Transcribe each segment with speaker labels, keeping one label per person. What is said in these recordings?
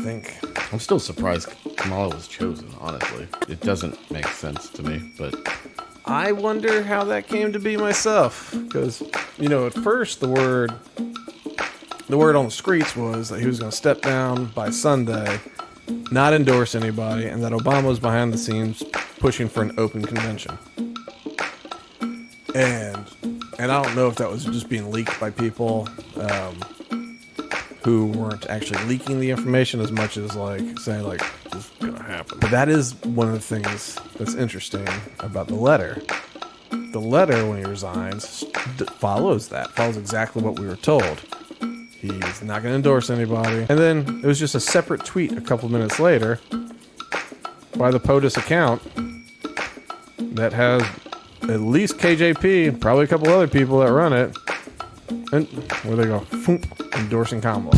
Speaker 1: think.
Speaker 2: I'm still surprised Kamala was chosen, honestly. It doesn't make sense to me, but...
Speaker 1: I wonder how that came to be myself. Because, at first the word on the streets was that he was going to step down by Sunday, not endorse anybody, and that Obama was behind the scenes pushing for an open convention. And I don't know if that was just being leaked by people who weren't actually leaking the information as much as saying this is gonna happen. But that is one of the things that's interesting about the letter. The letter, when he resigns, follows exactly what we were told. He's not going to endorse anybody. And then it was just a separate tweet a couple minutes later by the POTUS account that has at least KJP, probably a couple other people that run it. And where they go, endorsing Kamala.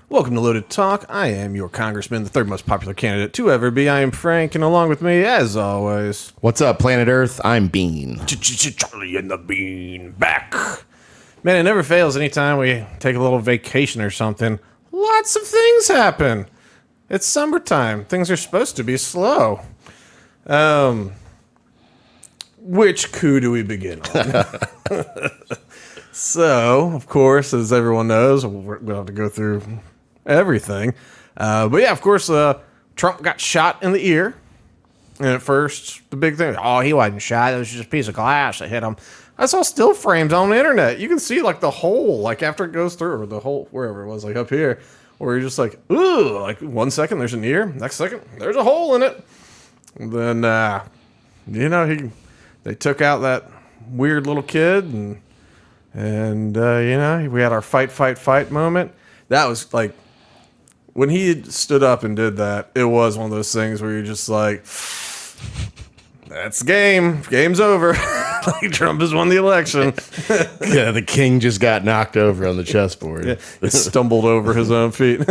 Speaker 1: Welcome to Loaded Talk. I am your congressman, the third most popular candidate to ever be. I am Frank, and along with me, as always...
Speaker 2: What's up, Planet Earth? I'm Bean.
Speaker 1: Charlie and the Bean back. Man, it never fails. Anytime we take a little vacation or something, lots of things happen. It's summertime. Things are supposed to be slow. Which coup do we begin on? So, of course, as everyone knows, we'll have to go through everything. But yeah, of course, Trump got shot in the ear. And at first, the big thing, he wasn't shot. It was just a piece of glass that hit him. I saw still frames on the internet. You can see the hole, after it goes through, or the hole, wherever it was, up here, where you're just ooh, 1 second there's an ear, next second there's a hole in it. And then, they took out that weird little kid, and we had our fight moment. That was when he stood up and did that, it was one of those things where you're just that's the game. Game's over. Trump has won the election.
Speaker 2: Yeah, the king just got knocked over on the chessboard.
Speaker 1: Yeah, he stumbled over his own feet.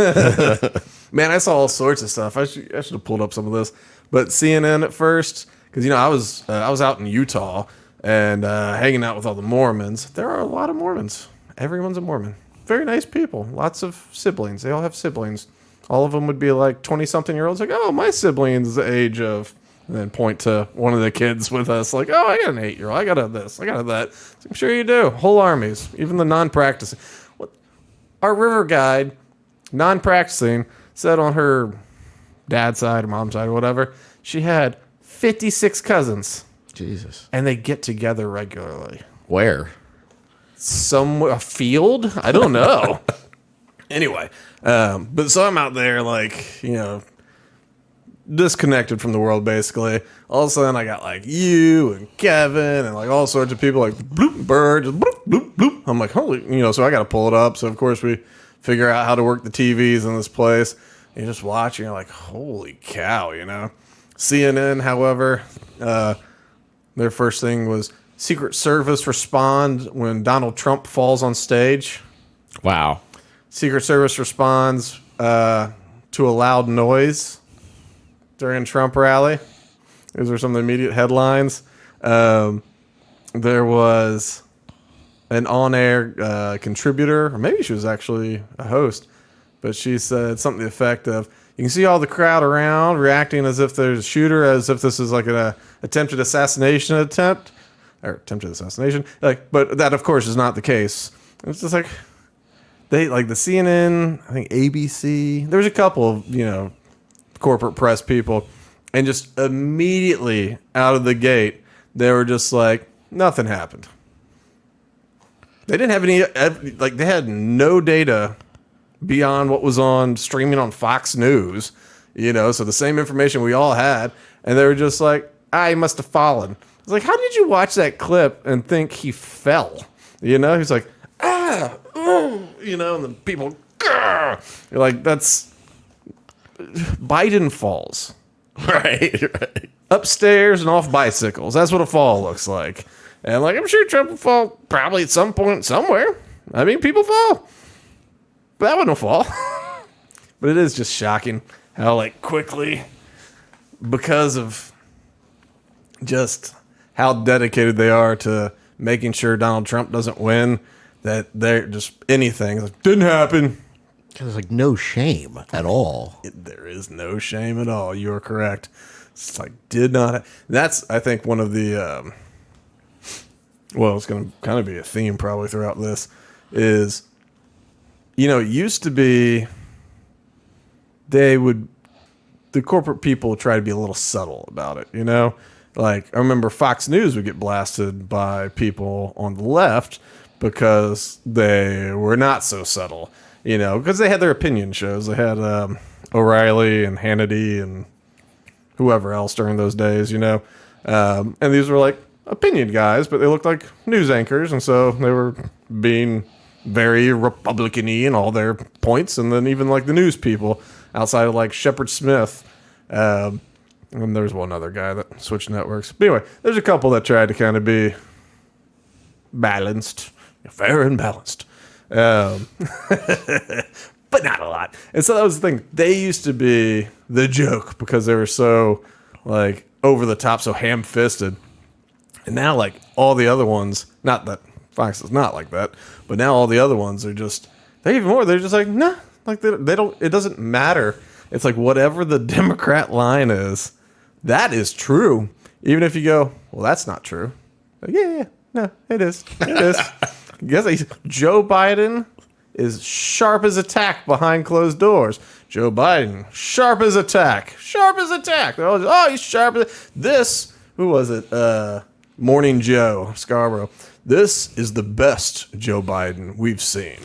Speaker 1: Man, I saw all sorts of stuff. I should have pulled up some of this. But CNN at first, because I was out in Utah and hanging out with all the Mormons. There are a lot of Mormons. Everyone's a Mormon. Very nice people. Lots of siblings. They all have siblings. All of them would be 20-something-year-olds. My sibling's the age of... And then point to one of the kids with us, I got an 8-year-old. I got this. I got that. I'm sure you do. Whole armies, even the non-practicing. Our river guide, non-practicing, said on her dad's side or mom's side or whatever, she had 56 cousins.
Speaker 2: Jesus.
Speaker 1: And they get together regularly.
Speaker 2: Where?
Speaker 1: A field? I don't know. Anyway, but so I'm out there, disconnected from the world, basically. All of a sudden, I got you and Kevin and all sorts of people, bloop, bird, just bloop, bloop, bloop. I'm holy, so I got to pull it up. So, of course, we figure out how to work the TVs in this place. You just watch and you're holy cow, CNN, however, their first thing was Secret Service respond when Donald Trump falls on stage.
Speaker 2: Wow. Secret
Speaker 1: Service responds to a loud noise during Trump rally. Those were some of the immediate headlines. There was an on-air contributor, or maybe she was actually a host, but she said something to the effect of, you can see all the crowd around reacting as if there's a shooter, as if this is an attempted assassination attempt, or attempted assassination. But that, of course, is not the case. It's just they the CNN, I think ABC. There was a couple of corporate press people, and just immediately out of the gate, they were just nothing happened. They didn't have any, they had no data beyond what was streaming on Fox News, so the same information we all had, and they were just he must have fallen. It's how did you watch that clip and think he fell? He's and then people, you're that's... Biden falls.
Speaker 2: Right.
Speaker 1: Upstairs and off bicycles. That's what a fall looks like. And I'm sure Trump will fall probably at some point somewhere. People fall. But that wasn't a fall. But it is just shocking how, like, quickly, because of just how dedicated they are to making sure Donald Trump doesn't win, that they're just anything. Like, didn't happen.
Speaker 3: There's like no shame at all.
Speaker 1: There is no shame at all. You are correct. It's like, did not. That's, I think, one of the, well, it's going to kind of be a theme probably throughout this, is, you know, it used to be the corporate people try to be a little subtle about it, you know? Like, I remember Fox News would get blasted by people on the left because they were not so subtle, you know, because they had their opinion shows. They had O'Reilly and Hannity and whoever else during those days, you know. And these were like opinion guys, but they looked like news anchors, and so they were being very Republican-y in all their points. And then even like the news people outside of like Shepard Smith, and there's one other guy that switched networks. But anyway, there's a couple that tried to kind of be balanced, fair and balanced. But not a lot. And so that was the thing. They used to be the joke because they were so, like, over the top, so ham-fisted. And now, like, all the other ones, not that Fox is not like that, but now all the other ones are just, they're even more, they're just like, nah, like, they don't, it doesn't matter. It's like whatever the Democrat line is, that is true. Even if you go, well, that's not true. Like, yeah, no, it is. It is. Guess Joe Biden is sharp as a tack behind closed doors. Joe Biden, sharp as a tack. Sharp as a tack. They're all just, oh, he's sharp as this. Who was it? Morning Joe Scarborough. This is the best Joe Biden we've seen.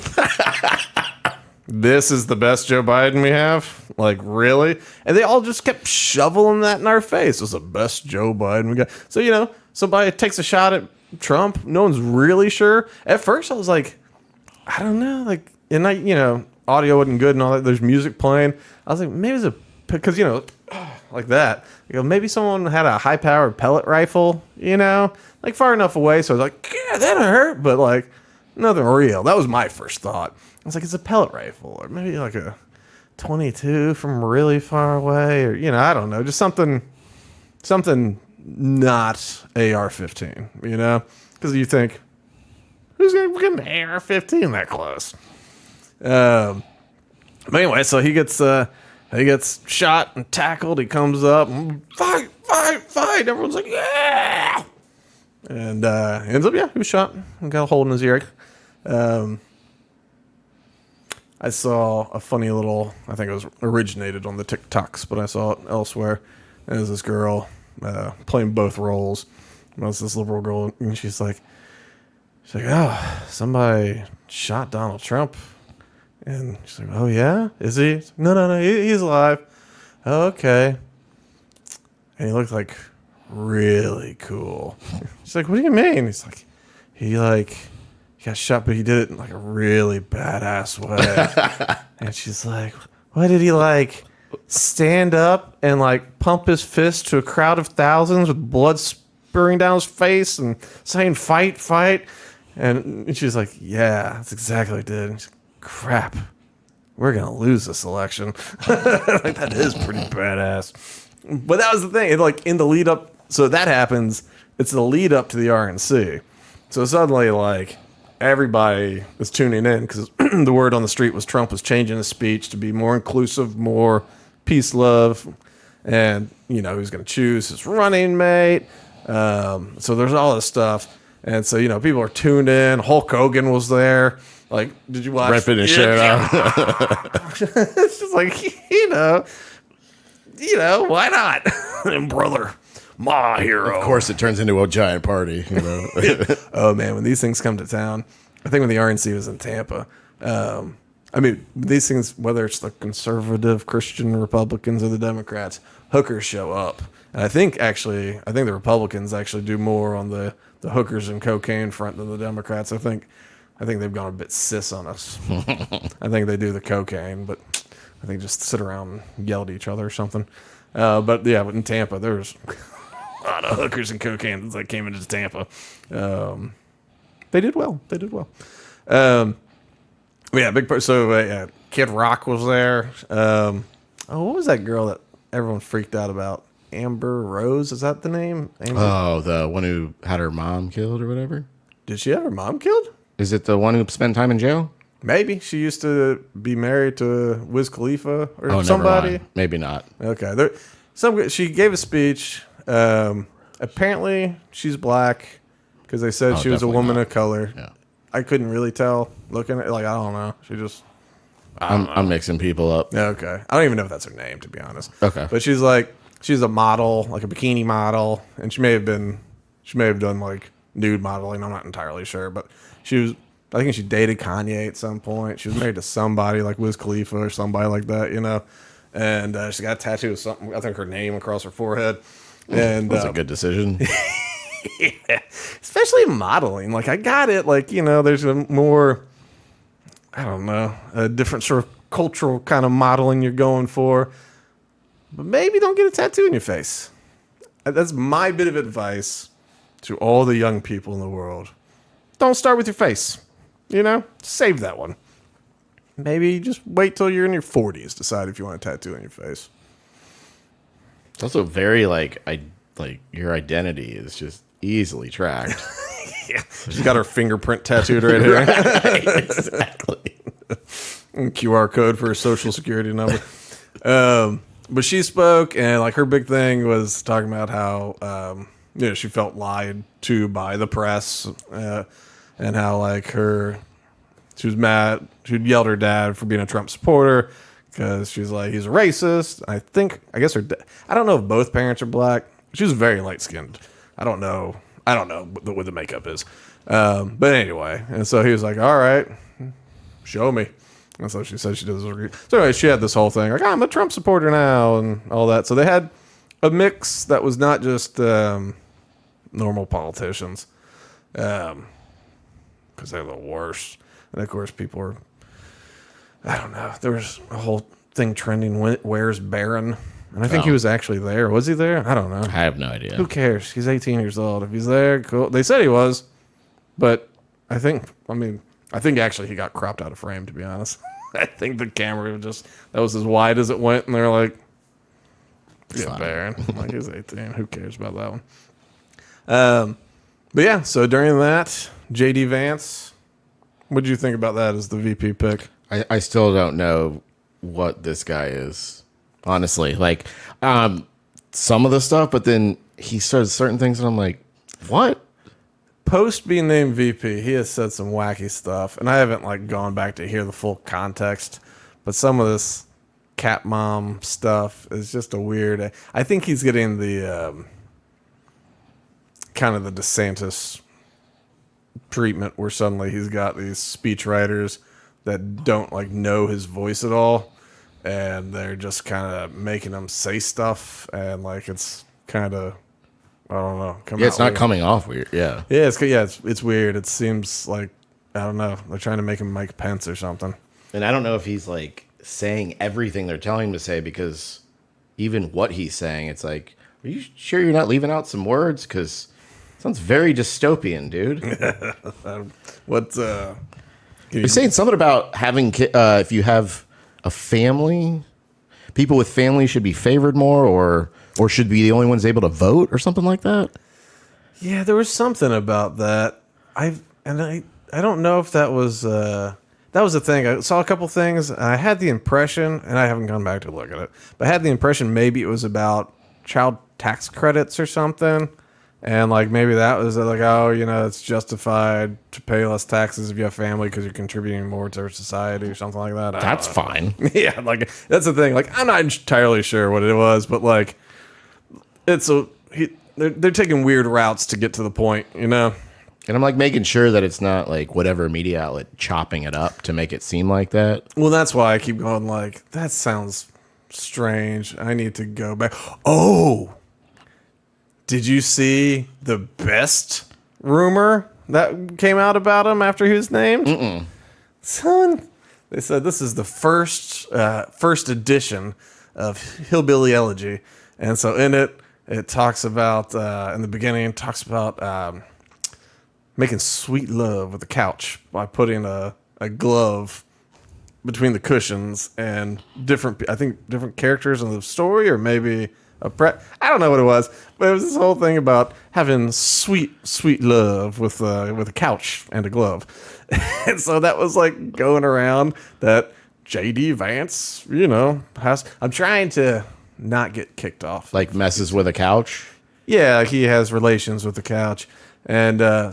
Speaker 1: This is the best Joe Biden we have? Like, really? And they all just kept shoveling that in our face. It was the best Joe Biden we got. So, you know, somebody takes a shot at Trump. No one's really sure. At first, I was like, I don't know. Like, and you know, audio wasn't good and all that. There's music playing. I was like, maybe it's because, you know, like that. You know, maybe someone had a high-powered pellet rifle, you know, like far enough away. So I was like, yeah, that'll hurt. But, like, nothing real. That was my first thought. I was like, it's a pellet rifle, or maybe like a 22 from really far away, or, you know, I don't know, just something not AR-15, you know, because you think, who's going to get an AR-15 that close? But anyway, so he gets shot and tackled. He comes up, fight! Everyone's like, yeah, and ends up, yeah, he was shot and got a hole in his ear. I saw a funny little, I think it was originated on the TikToks, but I saw it elsewhere. And there's this girl playing both roles. And it was this liberal girl, and she's like, oh, somebody shot Donald Trump. And she's like, oh, yeah? Is he? No, he's alive. Oh, okay. And he looked like really cool. She's like, what do you mean? He's like, he got shot, but he did it in like a really badass way. And she's like, what did he like stand up and like pump his fist to a crowd of thousands with blood spurting down his face and saying fight? And she's like, yeah, that's exactly what he did. And she's like, crap, we're gonna lose this election. Like, that is pretty badass. But that was the thing. Like, in the lead up, so that happens. It's the lead up to the RNC. So suddenly, like, everybody is tuning in because the word on the street was Trump was changing his speech to be more inclusive, more peace, love, and, you know, he's going to choose his running mate. So there's all this stuff. And so, you know, people are tuned in. Hulk Hogan was there. Like, did you watch?
Speaker 2: Ripping his shirt off.
Speaker 1: It's just like, you know, why not? And brother, my hero.
Speaker 2: Of course, it turns into a giant party, you know.
Speaker 1: Oh, man, when these things come to town, I think when the RNC was in Tampa, I mean, these things, whether it's the conservative Christian Republicans or the Democrats, hookers show up. And I think the Republicans actually do more on the hookers and cocaine front than the Democrats. I think they've gone a bit cis on us. I think they do the cocaine, but I think just sit around and yell at each other or something. But yeah, in Tampa, there's a lot of hookers and cocaine that came into Tampa. They did well. Yeah, big part. So yeah, Kid Rock was there. What was that girl that everyone freaked out about? Amber Rose, is that the name? Amber?
Speaker 2: Oh, the one who had her mom killed or whatever?
Speaker 1: Did she have her mom killed?
Speaker 2: Is it the one who spent time in jail?
Speaker 1: Maybe. She used to be married to Wiz Khalifa or
Speaker 2: Oh,
Speaker 1: somebody.
Speaker 2: never mind. Maybe not.
Speaker 1: Okay. She gave a speech. Apparently, she's black because they said she was a
Speaker 2: definitely
Speaker 1: woman
Speaker 2: not.
Speaker 1: of color.
Speaker 2: Yeah.
Speaker 1: I couldn't really tell looking at it. Like, I don't know. She just...
Speaker 2: I'm mixing people up.
Speaker 1: Okay. I don't even know if that's her name, to be honest.
Speaker 2: Okay.
Speaker 1: But she's a model, like a bikini model, and she may have done like nude modeling. I'm not entirely sure, but I think she dated Kanye at some point. She was married to somebody like Wiz Khalifa or somebody like that, and she got a tattoo of something, I think her name across her forehead. And
Speaker 2: That's a good decision.
Speaker 1: yeah, especially in modeling. Like, I got it. Like, there's a more, I don't know, a different sort of cultural kind of modeling you're going for. But maybe don't get a tattoo in your face. That's my bit of advice to all the young people in the world. Don't start with your face. Save that one. Maybe just wait till you're in your 40s. Decide if you want a tattoo on your face.
Speaker 2: It's also very like your identity is just easily tracked.
Speaker 1: Yeah, she's got her fingerprint tattooed right here.
Speaker 2: Exactly.
Speaker 1: And QR code for her social security number. But she spoke, and like her big thing was talking about how she felt lied to by the press, and how like she was mad. She yelled at her dad for being a Trump supporter because she's like, he's a racist. I guess I don't know if both parents are black. She was very light skinned. I don't know what the makeup is. But anyway, and so he was like, all right, show me. And so she said she does. So anyway, she had this whole thing like, I'm a Trump supporter now and all that. So they had a mix that was not just normal politicians, because they're the worst. And of course, people are, I don't know. There was a whole thing trending. Where's Barron? And I think he was actually there. Was he there? I don't know.
Speaker 2: I have no idea.
Speaker 1: Who cares? He's 18 years old. If he's there, cool. They said he was, but I think actually he got cropped out of frame, to be honest. I think the camera that was as wide as it went, and they're like, yeah, Barron. Like, he's 18. Who cares about that one? But yeah, so during that, J.D. Vance, what did you think about that as the VP pick?
Speaker 2: I still don't know what this guy is. Honestly, like some of the stuff, but then he says certain things, and I'm like, "What?"
Speaker 1: Post being named VP, he has said some wacky stuff, and I haven't like gone back to hear the full context. But some of this cat mom stuff is just a weird. I think he's getting the kind of the DeSantis treatment, where suddenly he's got these speech writers that don't like know his voice at all. And they're just kind of making them say stuff, and like it's kind of, I don't know.
Speaker 2: It's not coming off weird. Yeah,
Speaker 1: it's weird. It seems like, I don't know. They're trying to make him Mike Pence or something.
Speaker 2: and I don't know if he's like saying everything they're telling him to say, because even what he's saying, it's like, are you sure you're not leaving out some words? Because it sounds very dystopian, dude. You're saying something about having if you have a family, people with families should be favored more, or should be the only ones able to vote, or something like that.
Speaker 1: Yeah, there was something about that. I don't know if that was the thing. I saw a couple things, and I had the impression, and I haven't gone back to look at it, but I had the impression maybe it was about child tax credits or something. And like maybe that was like, oh, it's justified to pay less taxes if you have family because you're contributing more to our society or something like that.
Speaker 2: That's fine.
Speaker 1: Yeah, like that's the thing. Like I'm not entirely sure what it was, but like they're taking weird routes to get to the point,
Speaker 2: And I'm like making sure that it's not like whatever media outlet chopping it up to make it seem like that.
Speaker 1: Well, that's why I keep going like, that sounds strange. I need to go back. Oh, did you see the best rumor that came out about him after he was named? They said this is the first edition of Hillbilly Elegy. And so in it talks about, in the beginning, it talks about making sweet love with the couch by putting a glove between the cushions and I think different characters in the story, or maybe I don't know what it was, but it was this whole thing about having sweet, sweet love with a couch and a glove. And so that was like going around that JD Vance, I'm trying to not get kicked off.
Speaker 2: Like messes with a couch.
Speaker 1: Yeah, he has relations with the couch. And
Speaker 2: Trying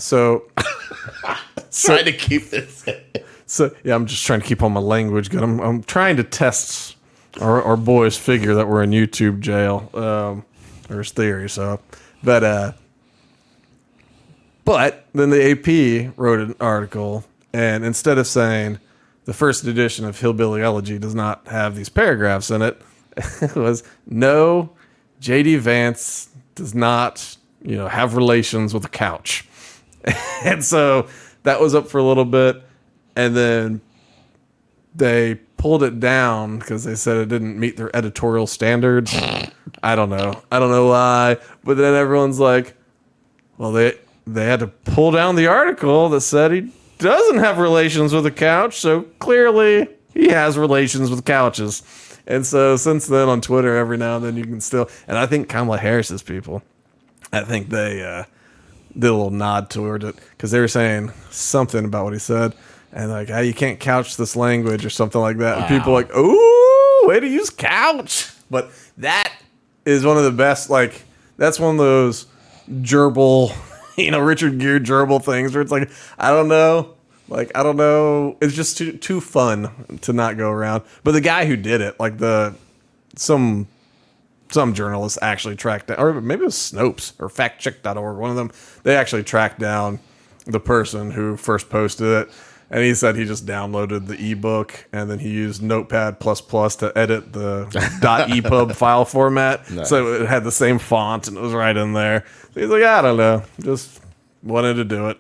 Speaker 2: to keep this.
Speaker 1: So yeah, I'm just trying to keep all my language good. I'm trying to test our boy's figure that we're in YouTube jail, or his theory. So, but then the AP wrote an article, and instead of saying the first edition of Hillbilly Elegy does not have these paragraphs in it, it was no, JD Vance does not have relations with a couch. And so that was up for a little bit, and then they pulled it down because they said it didn't meet their editorial standards. I don't know why, but then everyone's like, well, they had to pull down the article that said he doesn't have relations with a couch, so clearly he has relations with couches. And so since then on Twitter, every now and then you can still, and I think Kamala Harris's people, I think they did a little nod toward it because they were saying something about what he said, and like, hey, you can't couch this language or something like that. Wow. And people are like, ooh, way to use couch. But that is one of the best, like, that's one of those gerbil, Richard Gere gerbil things where it's like, I don't know. It's just too fun to not go around. But the guy who did it, like some journalists actually tracked down, or maybe it was Snopes or factcheck.org, one of them, they actually tracked down the person who first posted it. And he said he just downloaded the ebook and then he used Notepad++ to edit the .epub file format. Nice. So it had the same font and it was right in there. So he's like, I don't know, just wanted to do it.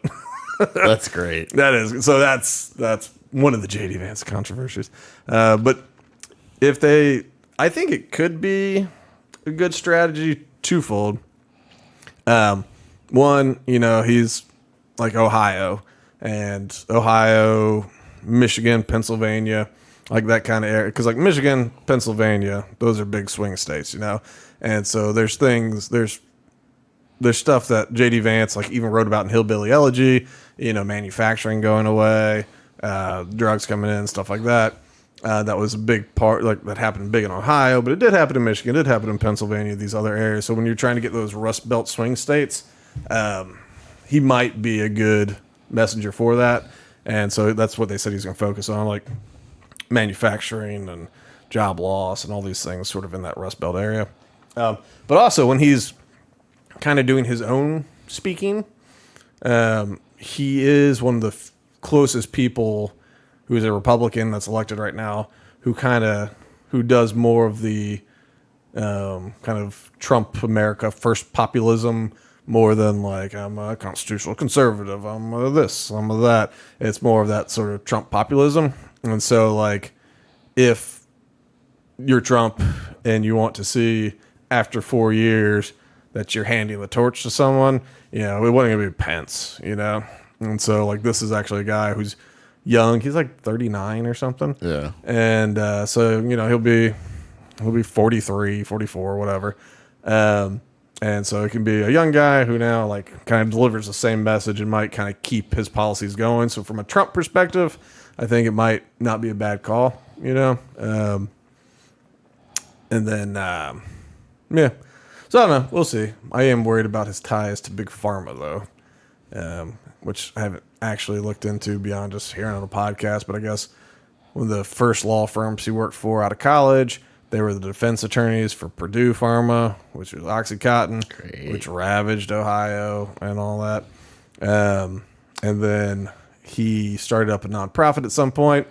Speaker 2: That's great.
Speaker 1: That is. So that's one of the JD Vance controversies. But I think it could be a good strategy twofold. One, he's like Ohio, Michigan, Pennsylvania, like that kind of area. Because like Michigan, Pennsylvania, those are big swing states, And so there's stuff that JD Vance like even wrote about in Hillbilly Elegy, manufacturing going away, drugs coming in, stuff like that. That was a big part, like that happened big in Ohio, but it did happen in Michigan, it did happen in Pennsylvania, these other areas. So when you're trying to get those Rust Belt swing states, he might be a good messenger for that. And so that's what they said he's going to focus on, like manufacturing and job loss and all these things sort of in that Rust Belt area. But also when he's kind of doing his own speaking, he is one of the closest people who is a Republican that's elected right now, who does more of the kind of Trump America first populism more than like I'm a constitutional conservative, I'm a this, I'm a that. It's more of that sort of Trump populism. And so like if you're Trump and you want to see after 4 years that you're handing the torch to someone, it wasn't going to be Pence, And so like this is actually a guy who's young. He's like 39 or something.
Speaker 2: Yeah.
Speaker 1: And so, he'll be 43, 44, whatever. And so it can be a young guy who now like kind of delivers the same message and might kind of keep his policies going. So from a Trump perspective, I think it might not be a bad call, And then, yeah. So I don't know. We'll see. I am worried about his ties to Big Pharma, though, which I haven't actually looked into beyond just hearing on a podcast. But I guess one of the first law firms he worked for out of college, they were the defense attorneys for Purdue Pharma, which was Oxycontin, which ravaged Ohio and all that. And then he started up a nonprofit at some point,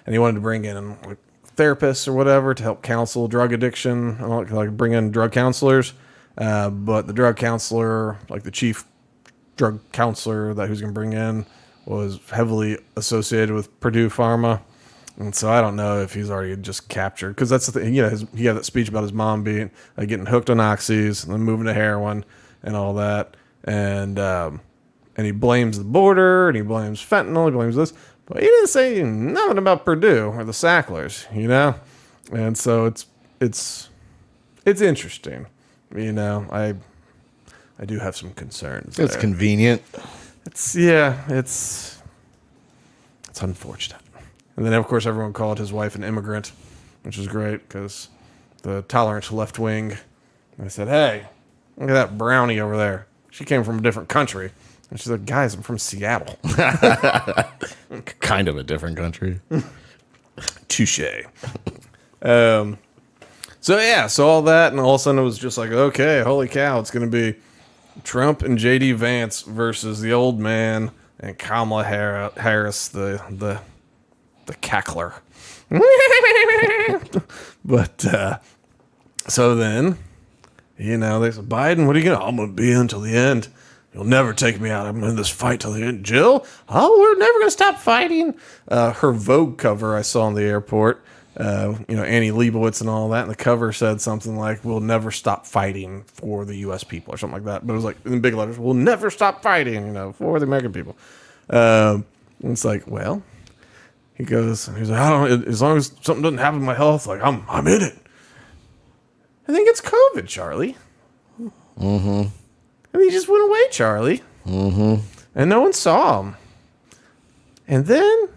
Speaker 1: and he wanted to bring in like therapists or whatever to help counsel drug addiction, like bring in drug counselors. But the drug counselor, like the chief drug counselor that he was going to bring in, was heavily associated with Purdue Pharma. And so I don't know if he's already just captured, because that's the thing. He had that speech about his mom being getting hooked on oxys and then moving to heroin and all that. And he blames the border and he blames fentanyl. He blames this. But he didn't say nothing about Purdue or the Sacklers, you know? And so it's interesting. You know, I do have some concerns.
Speaker 2: It's
Speaker 1: there.
Speaker 2: convenient.
Speaker 1: It's unfortunate. And then of course everyone called his wife an immigrant, which is great because the tolerant left wing. I said, "Hey, look at that brownie over there. She came from a different country." And she's like, "Guys, I'm from Seattle."
Speaker 3: Kind of a different country.
Speaker 1: Touche. So all that, and all of a sudden it was just like, okay, holy cow, it's going to be Trump and J.D. Vance versus the old man and Kamala Harris, the cackler. But so then, you know, they said, Biden, what are you going to? I'm going to be in until the end. You'll never take me out. I'm in this fight till the end. Jill, we're never going to stop fighting. Her Vogue cover I saw in the airport, Annie Leibovitz and all that, and the cover said something like, we'll never stop fighting for the U.S. people or something like that. But it was like in big letters, we'll never stop fighting, for the American people. And it's like, well, he's like, I don't, as long as something doesn't happen to my health, like I'm in it. I think it's COVID, Charlie. Mm-hmm. And he just went away, Charlie. Mm-hmm. And no one saw him. And then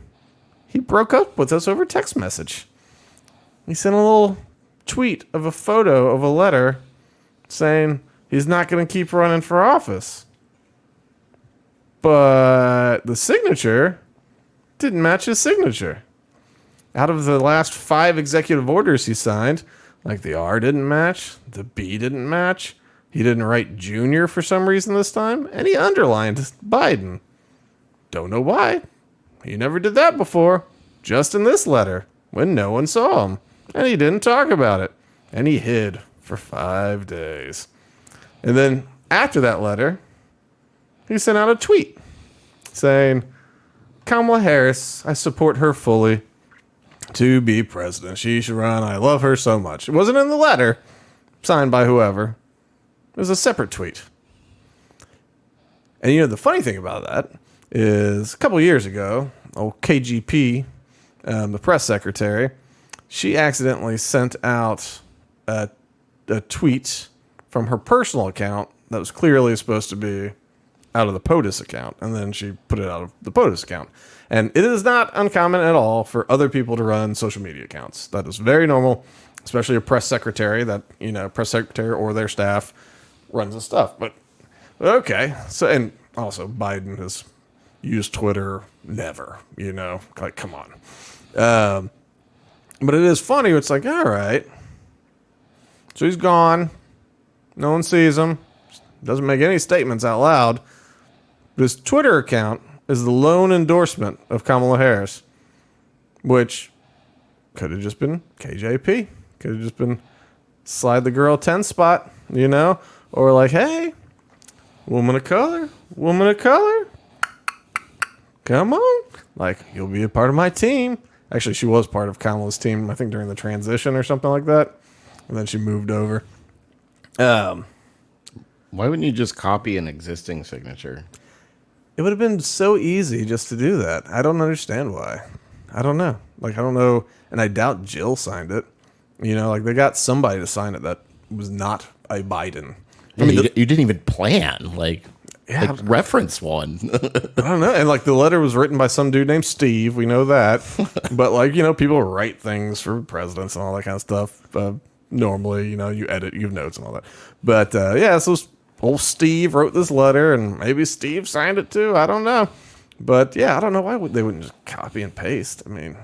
Speaker 1: he broke up with us over text message. He sent a little tweet of a photo of a letter saying he's not going to keep running for office. But the signature didn't match his signature. Out of the last 5 executive orders he signed, like the R didn't match, the B didn't match. He didn't write Junior for some reason this time, and he underlined Biden. Don't know why. He never did that before, just in this letter, when no one saw him. And he didn't talk about it. And he hid for 5 days. And then, after that letter, he sent out a tweet saying, Kamala Harris, I support her fully to be president. She should run. I love her so much. It wasn't in the letter, signed by whoever. It was a separate tweet. And the funny thing about that is a couple years ago, old KGP, the press secretary, she accidentally sent out a tweet from her personal account that was clearly supposed to be out of the POTUS account. And then she put it out of the POTUS account. And it is not uncommon at all for other people to run social media accounts. That is very normal, especially a press secretary press secretary or their staff runs the stuff. But okay. So, and also Biden has used Twitter never, like, come on. But it is funny. It's like, all right. So he's gone. No one sees him. Doesn't make any statements out loud. But his Twitter account is the lone endorsement of Kamala Harris, which could have just been KJP. Could have just been slide the girl 10 spot, or like, hey, woman of color, come on. Like, you'll be a part of my team. Actually, she was part of Kamala's team, I think, during the transition or something like that. And then she moved over.
Speaker 2: Why wouldn't you just copy an existing signature?
Speaker 1: It would have been so easy just to do that. I don't understand why. I don't know. Like, I don't know. And I doubt Jill signed it. They got somebody to sign it that was not a Biden.
Speaker 3: I mean, you didn't even plan, reference one.
Speaker 1: I don't know. And the letter was written by some dude named Steve. We know that. But people write things for presidents and all that kind of stuff. Normally, you edit, you have notes and all that. But so old Steve wrote this letter, and maybe Steve signed it too. I don't know. But I don't know why they wouldn't just copy and paste. I mean,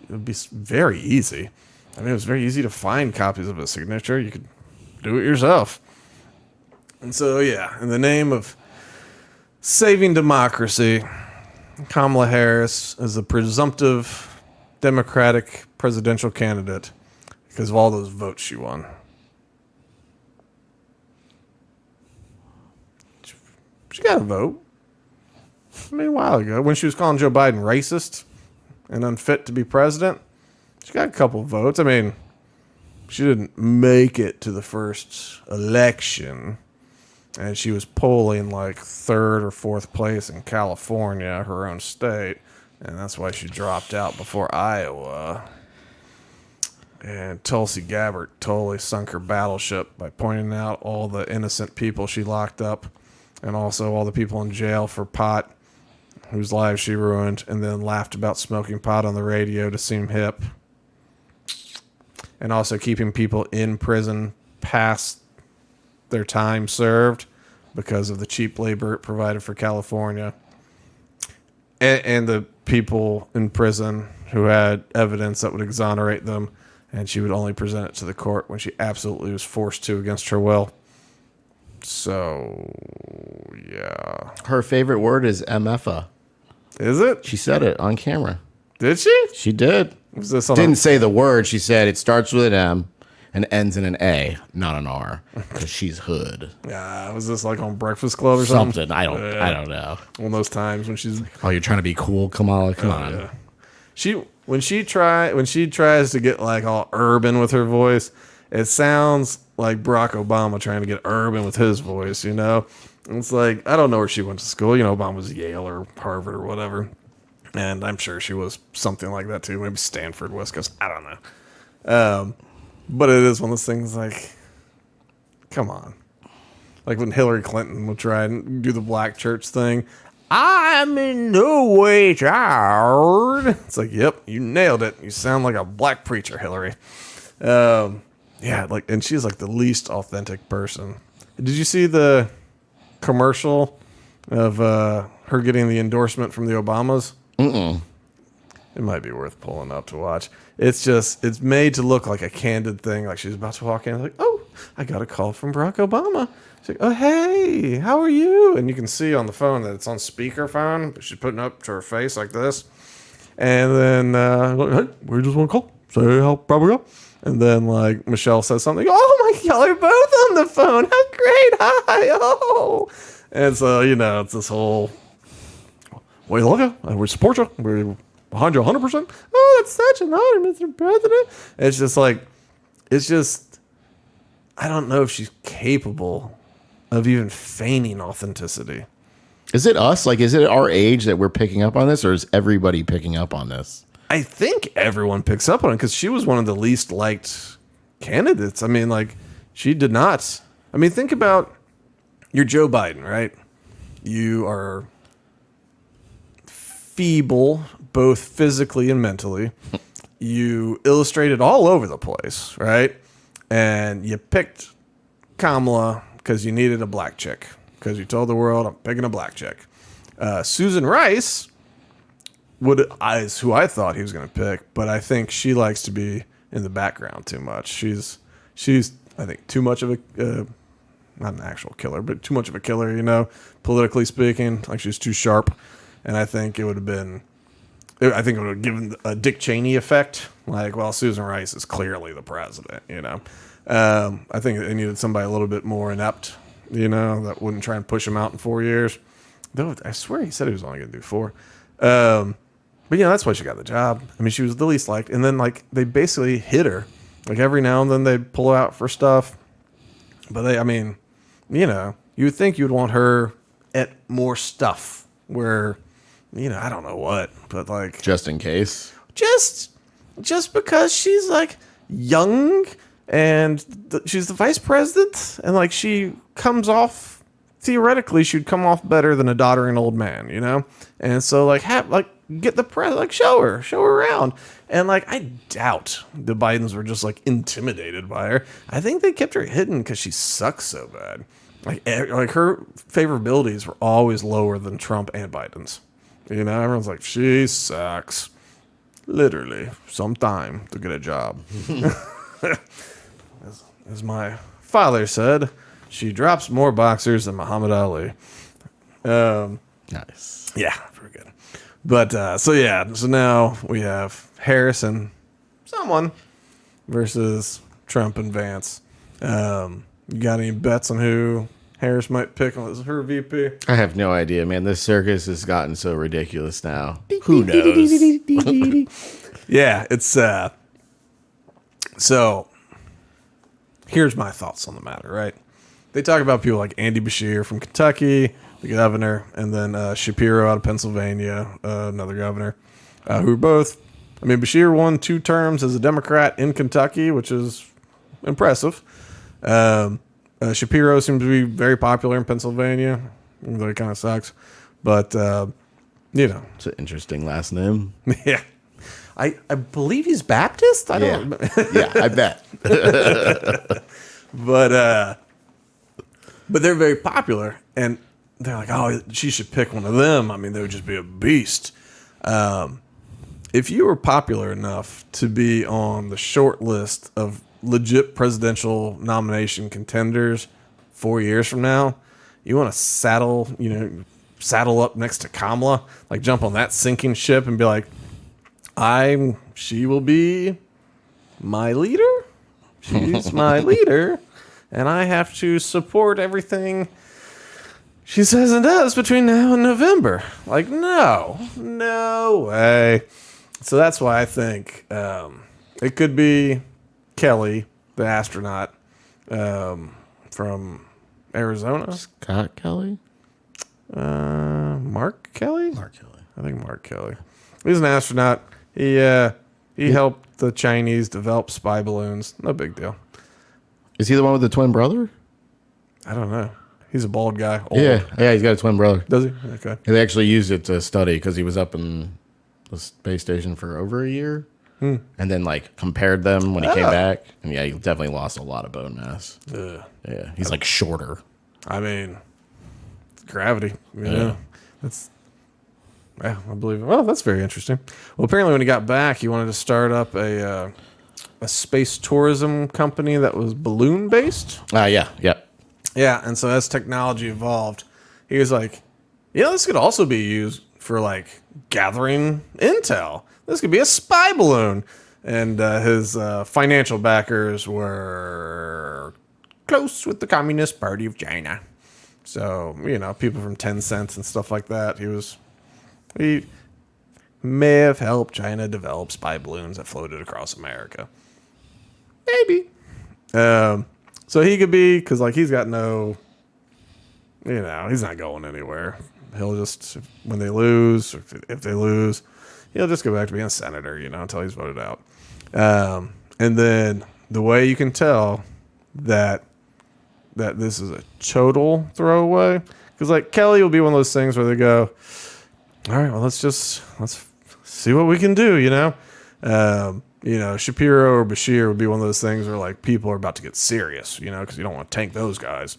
Speaker 1: it would be very easy. It was very easy to find copies of a signature. You could do it yourself. And so, in the name of saving democracy, Kamala Harris is a presumptive Democratic presidential candidate because of all those votes she won. She got a vote. A while ago, when she was calling Joe Biden racist and unfit to be president, she got a couple votes. She didn't make it to the first election, and she was polling like 3rd or 4th place in California, her own state. and that's why she dropped out before Iowa. And Tulsi Gabbard totally sunk her battleship by pointing out all the innocent people she locked up and also all the people in jail for pot whose lives she ruined, and then laughed about smoking pot on the radio to seem hip. And also keeping people in prison past their time served because of the cheap labor it provided for California. And the people in prison who had evidence that would exonerate them, and she would only present it to the court when she absolutely was forced to against her will. So, yeah.
Speaker 2: Her favorite word is MFA.
Speaker 1: Is it?
Speaker 2: She said it on camera.
Speaker 1: Did she?
Speaker 2: She did.
Speaker 1: Was this on
Speaker 2: Didn't say the word. She said it starts with an M and ends in an A, not an R, because she's hood.
Speaker 1: Yeah, was this like on Breakfast Club or something?
Speaker 3: Something. I don't know.
Speaker 1: One of those times when she's
Speaker 3: Oh, you're trying to be cool, Kamala? Come on.
Speaker 1: yeah. When she tries to get like all urban with her voice, it sounds like Barack Obama trying to get urban with his voice, you know? It's like, I don't know where she went to school. You know, Obama was Yale or Harvard or whatever. And I'm sure she was something like that too. Maybe Stanford, West Coast. I don't know. But it is one of those things like, come on. Like when Hillary Clinton would try and do the black church thing. I'm in no way charged. It's like, yep, you nailed it. You sound like a black preacher, Hillary. Yeah, like, and she's like the least authentic person. Did you see the commercial of her getting the endorsement from the Obamas?
Speaker 2: Mm-mm.
Speaker 1: It might be worth pulling up to watch. It's made to look like a candid thing. Like she's about to walk in, like, oh, I got a call from Barack Obama. She's like, oh, hey, how are you? And you can see on the phone that it's on speakerphone, but she's putting it up to her face like this. And then, hey, we just want to call, say how proud we are. And then, like, Michelle says something. Oh, my, y'all are both on the phone. How great. Hi. Oh. And so, you know, it's this whole, we love you. We support you. We're behind you 100%. Oh, that's such an honor, Mr. President. And it's just, I don't know if she's capable of even feigning authenticity.
Speaker 2: Is it us? Like, is it our age that we're picking up on this, or is everybody picking up on this?
Speaker 1: I think everyone picks up on it because she was one of the least liked candidates. I mean, like, she did not. I mean, think about you're Joe Biden, right? You are feeble, both physically and mentally. You illustrated all over the place, right? And you picked Kamala because you needed a black chick. Because you told the world, I'm picking a black chick. Susan Rice is who I thought he was going to pick, but I think she likes to be in the background too much. She's I think, too much of a, not an actual killer, but too much of a killer, you know, politically speaking. Like, she's too sharp. And I think it would have given a Dick Cheney effect. Like, well, Susan Rice is clearly the president, you know. I think they needed somebody a little bit more inept, you know, that wouldn't try and push him out in 4 years. Though I swear he said he was only going to do 4. But, yeah, that's why she got the job. I mean, she was the least liked. And then, like, they basically hit her. Like, every now and then they'd pull her out for stuff. But I mean, you know, you would think you'd want her at more stuff where, you know, I don't know what, but like.
Speaker 2: Just in case.
Speaker 1: Just because she's, like, young and she's the vice president. And, like, she comes off, theoretically, she'd come off better than a doddering old man, you know? And so, like, get the press, like, show her around. And, like, I doubt the Bidens were just, like, intimidated by her. I think they kept her hidden because she sucks so bad. Like her favorabilities were always lower than Trump and Biden's. You know, everyone's like, she sucks. Literally, some time to get a job. As my father said, she drops more boxers than Muhammad Ali.
Speaker 2: Nice.
Speaker 1: Yeah, very good. But, so now we have Harris and someone versus Trump and Vance. You got any bets on who Harris might pick as her VP?
Speaker 2: I have no idea, man. This circus has gotten so ridiculous now. Who knows?
Speaker 1: Yeah, it's so here's my thoughts on the matter, right? they talk about people like Andy Beshear from Kentucky, the governor, and then Shapiro out of Pennsylvania, another governor, who are both. I mean, Beshear won 2 terms as a Democrat in Kentucky, which is impressive. Shapiro seems to be very popular in Pennsylvania, even though it kind of sucks. But,
Speaker 2: It's an interesting last name.
Speaker 1: yeah. I believe he's Baptist. I don't.
Speaker 2: Yeah, I bet.
Speaker 1: But they're very popular, and they're like, oh, she should pick one of them. I mean, they would just be a beast. If you were popular enough to be on the short list of legit presidential nomination contenders 4 years from now, you want to saddle up next to Kamala, like jump on that sinking ship and be like, she will be my leader. She's my leader, and I have to support everything she says and does between now and November. Like, no way. So that's why I think it could be Kelly, the astronaut from Arizona.
Speaker 3: Scott Kelly?
Speaker 1: Mark Kelly?
Speaker 2: Mark Kelly.
Speaker 1: I think Mark Kelly. He's an astronaut. He helped the Chinese develop spy balloons. No big deal.
Speaker 2: Is he the one with the twin brother?
Speaker 1: I don't know. He's a bald guy. Old.
Speaker 2: Yeah, he's got a twin brother.
Speaker 1: Does he? Okay.
Speaker 2: They actually used it to study because he was up in the space station for over a year, and then like compared them when he came back, and yeah, he definitely lost a lot of bone mass. Yeah, he's like shorter.
Speaker 1: I mean, it's gravity. You know, that's. Yeah, I believe it. Well, that's very interesting. Well, apparently, when he got back, he wanted to start up a space tourism company that was balloon based.
Speaker 2: Yeah.
Speaker 1: Yeah, and so as technology evolved, he was like, this could also be used for like gathering intel. This could be a spy balloon. And his financial backers were close with the Communist Party of China. So, people from Tencent and stuff like that. He may have helped China develop spy balloons that floated across America. Maybe. So he could be, because like he's got no, he's not going anywhere. He'll just, when they lose, or if they lose, he'll just go back to being a senator, until he's voted out. And then the way you can tell that this is a total throwaway, because like Kelly will be one of those things where they go, all right, well, let's see what we can do, Shapiro or Beshear would be one of those things where like people are about to get serious, because you don't want to tank those guys.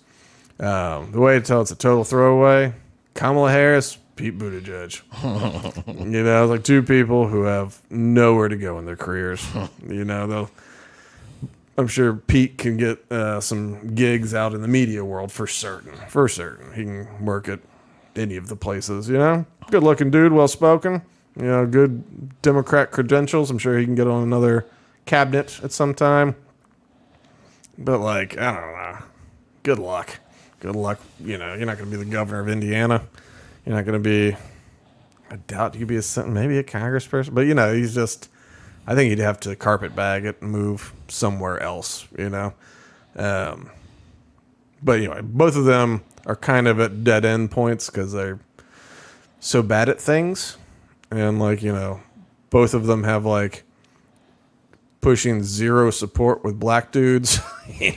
Speaker 1: The way to tell it's a total throwaway, Kamala Harris, Pete Buttigieg. Like 2 people who have nowhere to go in their careers. I'm sure Pete can get some gigs out in the media world for certain. For certain. He can work at any of the places, Good looking dude, well spoken. Good Democrat credentials. I'm sure he can get on another cabinet at some time. But, like, I don't know. Good luck. Good luck. You're not going to be the governor of Indiana. You're not going to be, I doubt you could be maybe a congressperson. But, he's just, I think he'd have to carpet bag it and move somewhere else, But anyway, both of them are kind of at dead end points because they're so bad at things. And like, both of them have like pushing zero support with black dudes.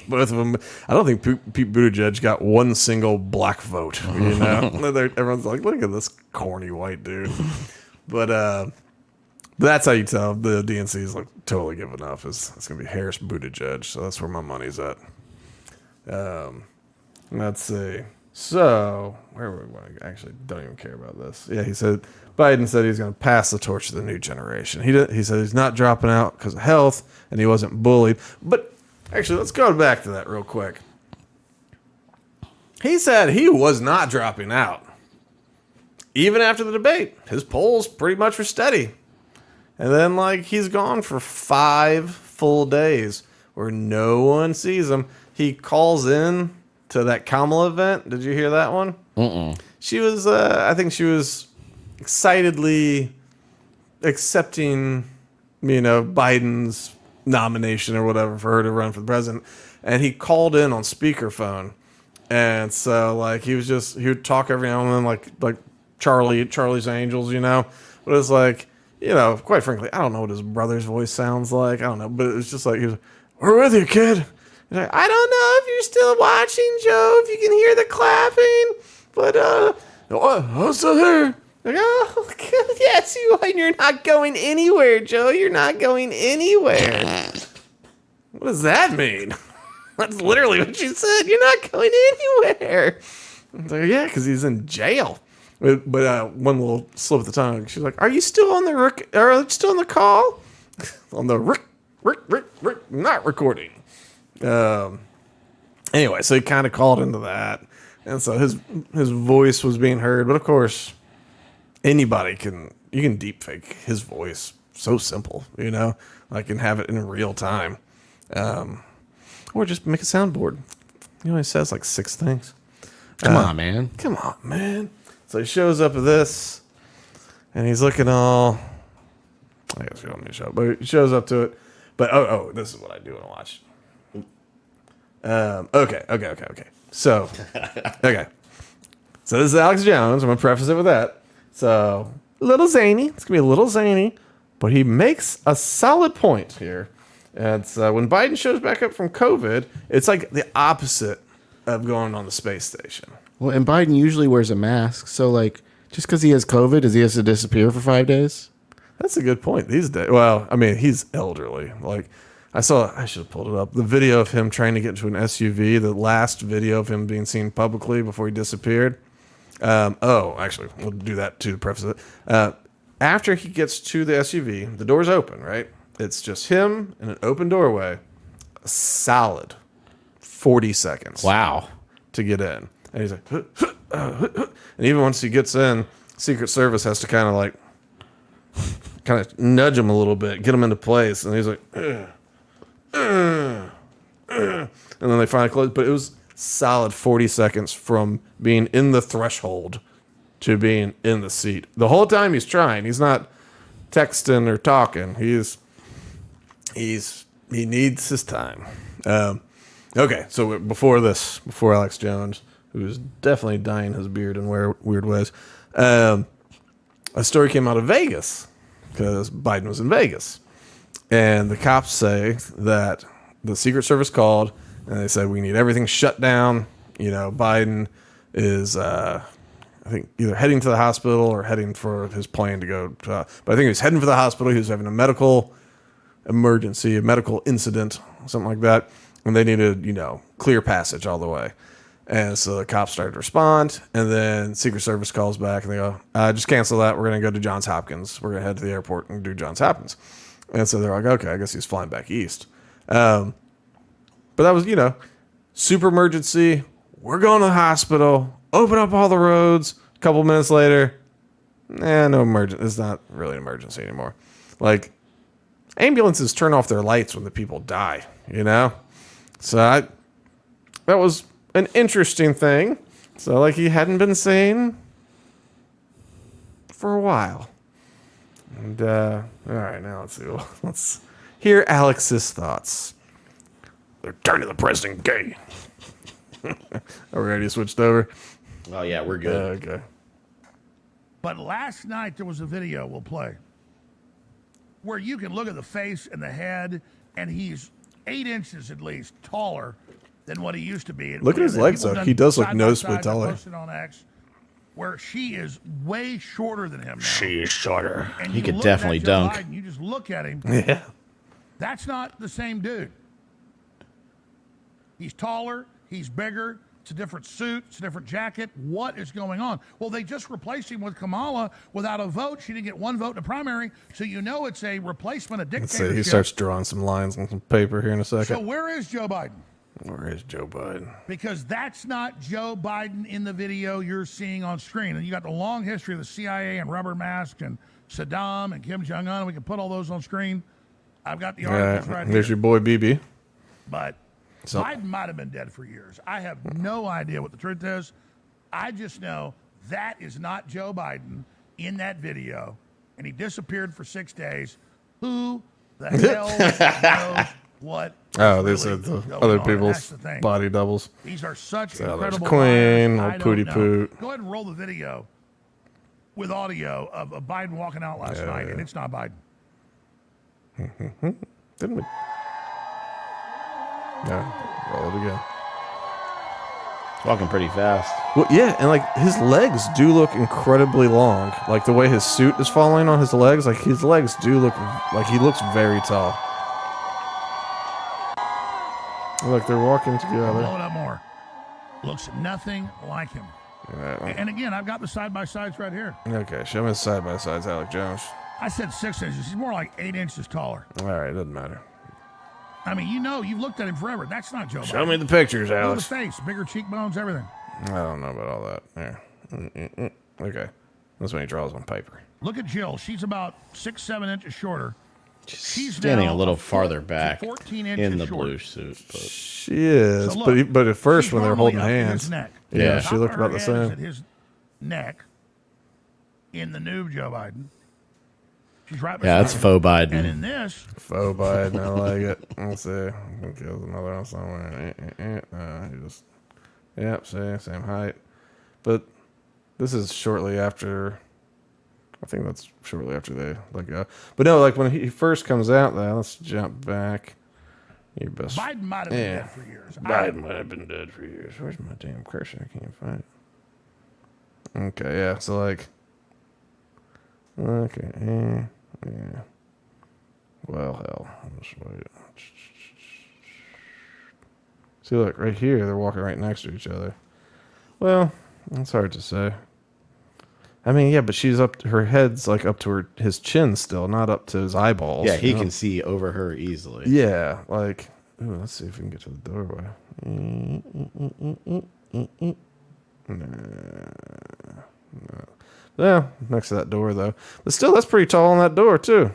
Speaker 1: Both of them, I don't think Pete Buttigieg got one single black vote, Everyone's like, look at this corny white dude. But that's how you tell the DNC is like totally giving up. It's going to be Harris Buttigieg. So that's where my money's at. Let's see. So, where were we? I actually don't even care about this. Yeah, Biden said he's going to pass the torch to the new generation. He said he's not dropping out because of health, and he wasn't bullied. But, actually, let's go back to that real quick. He said he was not dropping out. Even after the debate, his polls pretty much were steady. And then, like, he's gone for 5 full days where no one sees him. He calls in to that Kamala event. Did you hear that one? She was, I think she was excitedly accepting, Biden's nomination or whatever for her to run for the president. And he called in on speakerphone And so like he would talk every now and then like Charlie's Angels, you know. But it's like, you know, quite frankly, I don't know what his brother's voice sounds like. I don't know, but it's just like he was like, "We're with you, kid." He's like, "I don't know if you're still watching, Joe, if you can hear the clapping, but I'm still here." Like, "Oh, yes, you are. You're not going anywhere, Joe. You're not going anywhere." What does that mean? That's literally what she said. You're not going anywhere. I was like, yeah, because he's in jail. But one little slip of the tongue. She's like, "Are you still on the still on the call?" On the not recording. Anyway, so he kind of called into that, and so his voice was being heard. But of course, you can deep fake his voice. So simple, you know, like and have it in real time. Or just make a soundboard. He only says like 6 things.
Speaker 2: Come on, man.
Speaker 1: Come on, man. So he shows up at this, and he's looking all. I guess you don't need to show up, but he shows up to it. But this is what I do want to watch. Okay. So, okay. So this is Alex Jones. I'm gonna preface it with that. So a little zany. It's gonna be a little zany, but he makes a solid point here. And when Biden shows back up from COVID, it's like the opposite of going on the space station.
Speaker 2: Well, and Biden usually wears a mask, so like just because he has COVID, does he have to disappear for 5 days?
Speaker 1: That's a good point these days. Well, I mean, he's elderly. Like I should have pulled it up. The video of him trying to get into an SUV, the last video of him being seen publicly before he disappeared. Actually, we'll do that to preface it. After he gets to the SUV, the door's open, right? It's just him in an open doorway. A solid 40 seconds.
Speaker 2: Wow.
Speaker 1: To get in. And he's like, and even once he gets in, Secret Service has to kind of nudge him a little bit, get him into place. And he's like, and then they finally close. But it was solid 40 seconds from being in the threshold to being in the seat. The whole time he's trying. He's not texting or talking. He needs his time. Okay, so before Alex Jones, who's definitely dyeing his beard in weird ways, a story came out of Vegas because Biden was in Vegas, and the cops say that the Secret Service called and they said we need everything shut down. You know, Biden is I think either heading to the hospital or heading for his plane to go to, but I think he was heading for the hospital. He was having a medical emergency, a medical incident, something like that. And they needed, clear passage all the way. And so the cops started to respond. And then Secret Service calls back and they go, just cancel that. We're going to go to Johns Hopkins. We're going to head to the airport and do Johns Hopkins. And so they're like, okay, I guess he's flying back east. But that was, super emergency. We're going to the hospital. Open up all the roads. A couple minutes later, no emergency. It's not really an emergency anymore. Like, ambulances turn off their lights when the people die, So that was an interesting thing. So like he hadn't been seen for a while. And all right, now let's hear Alex's thoughts. They're turning the president gay. Are we already switched over?
Speaker 2: Oh yeah, we're good.
Speaker 1: Okay.
Speaker 4: But last night there was a video we'll play where you can look at the face and the head, and he's 8 inches at least taller than what he used to be.
Speaker 1: Look at his legs, though. He does look noticeably taller.
Speaker 4: Posted on X, where she is way shorter than him now.
Speaker 2: She is shorter.
Speaker 4: And
Speaker 2: he
Speaker 4: you
Speaker 2: could
Speaker 4: look
Speaker 2: definitely
Speaker 4: at Joe
Speaker 2: dunk.
Speaker 4: Biden, you just look at him.
Speaker 1: Yeah.
Speaker 4: That's not the same dude. He's taller. He's bigger. It's a different suit. It's a different jacket. What is going on? Well, they just replaced him with Kamala without a vote. She didn't get one vote in the primary, so it's a replacement of dictatorship.
Speaker 1: Let's see. He starts drawing some lines on some paper here in a second.
Speaker 4: So where is Joe Biden?
Speaker 1: Where is Joe Biden?
Speaker 4: Because that's not Joe Biden in the video you're seeing on screen. And you got the long history of the CIA and rubber mask and Saddam and Kim Jong-un. And we can put all those on screen. I've got the articles right here.
Speaker 1: There's your boy BB.
Speaker 4: But Biden might have been dead for years. I have no idea what the truth is. I just know that is not Joe Biden in that video. And he disappeared for 6 days. Who the hell knows what.
Speaker 1: Oh,
Speaker 4: is
Speaker 1: these are
Speaker 4: really
Speaker 1: the
Speaker 4: going
Speaker 1: other
Speaker 4: on, and
Speaker 1: people's
Speaker 4: that's the thing.
Speaker 1: body doubles.
Speaker 4: These are such
Speaker 1: So there's
Speaker 4: incredible
Speaker 1: Queen,
Speaker 4: liars.
Speaker 1: old
Speaker 4: I
Speaker 1: Pootie
Speaker 4: don't know.
Speaker 1: Poot.
Speaker 4: Go ahead and roll the video with audio of Biden walking out last night, and it's not Biden.
Speaker 1: Didn't we? Yeah, roll it again.
Speaker 2: Walking pretty fast.
Speaker 1: Well, yeah, and like his legs do look incredibly long. Like the way his suit is falling on his legs, like his legs do look like he looks very tall. Look, they're walking together.
Speaker 4: Blow it up more. Looks nothing like him.
Speaker 1: Yeah.
Speaker 4: And again, I've got the side-by-sides right here.
Speaker 1: Okay, show me side by sides, Alec Jones.
Speaker 4: I said 6 inches. He's more like 8 inches taller.
Speaker 1: All right, doesn't matter.
Speaker 4: I mean, you've looked at him forever. That's not Joe Biden.
Speaker 1: Show me the pictures,
Speaker 4: Look at the
Speaker 1: Alex.
Speaker 4: face, bigger cheekbones, everything.
Speaker 1: I don't know about all that. There. Okay, that's when he draws on paper.
Speaker 4: Look at Jill. She's about 6-7 inches shorter. She's
Speaker 2: Standing
Speaker 4: now
Speaker 2: a little farther back
Speaker 4: 14 inches
Speaker 2: in the
Speaker 4: shorter.
Speaker 2: blue suit. But
Speaker 1: She is,
Speaker 4: So look,
Speaker 1: but at first
Speaker 4: she's
Speaker 1: when they're
Speaker 4: normally
Speaker 1: holding
Speaker 4: up to
Speaker 1: hands,
Speaker 4: his neck.
Speaker 1: yeah,
Speaker 2: Yeah.
Speaker 1: she
Speaker 4: Top
Speaker 1: looked
Speaker 4: of her
Speaker 1: about the
Speaker 4: head is
Speaker 1: same.
Speaker 4: at his neck in the new Joe Biden. She's right beside
Speaker 2: yeah, that's
Speaker 4: him.
Speaker 2: faux
Speaker 4: And
Speaker 2: Biden.
Speaker 4: in this,
Speaker 1: Faux Biden, I like it. Let's see. I think there's another one somewhere. He just, yep, same height. But this is shortly after. I think that's shortly after they let go. But no, like when he first comes out, though, let's jump back. Your best.
Speaker 4: Biden might have been
Speaker 1: Yeah.
Speaker 4: dead for years.
Speaker 1: Biden might have been dead for years. Where's my damn cursor? I can't find it. Okay, yeah. So like, okay, yeah. Well, hell. I'll just wait. See, look right here. They're walking right next to each other. Well, it's hard to say. I mean, yeah, but she's up. Her head's like up to his chin still, not up to his eyeballs.
Speaker 2: Yeah, he
Speaker 1: you know?
Speaker 2: can see over her easily.
Speaker 1: Yeah, like, ooh, let's see if we can get to the doorway. No. Yeah, next to that door though. But still, that's pretty tall on that door too.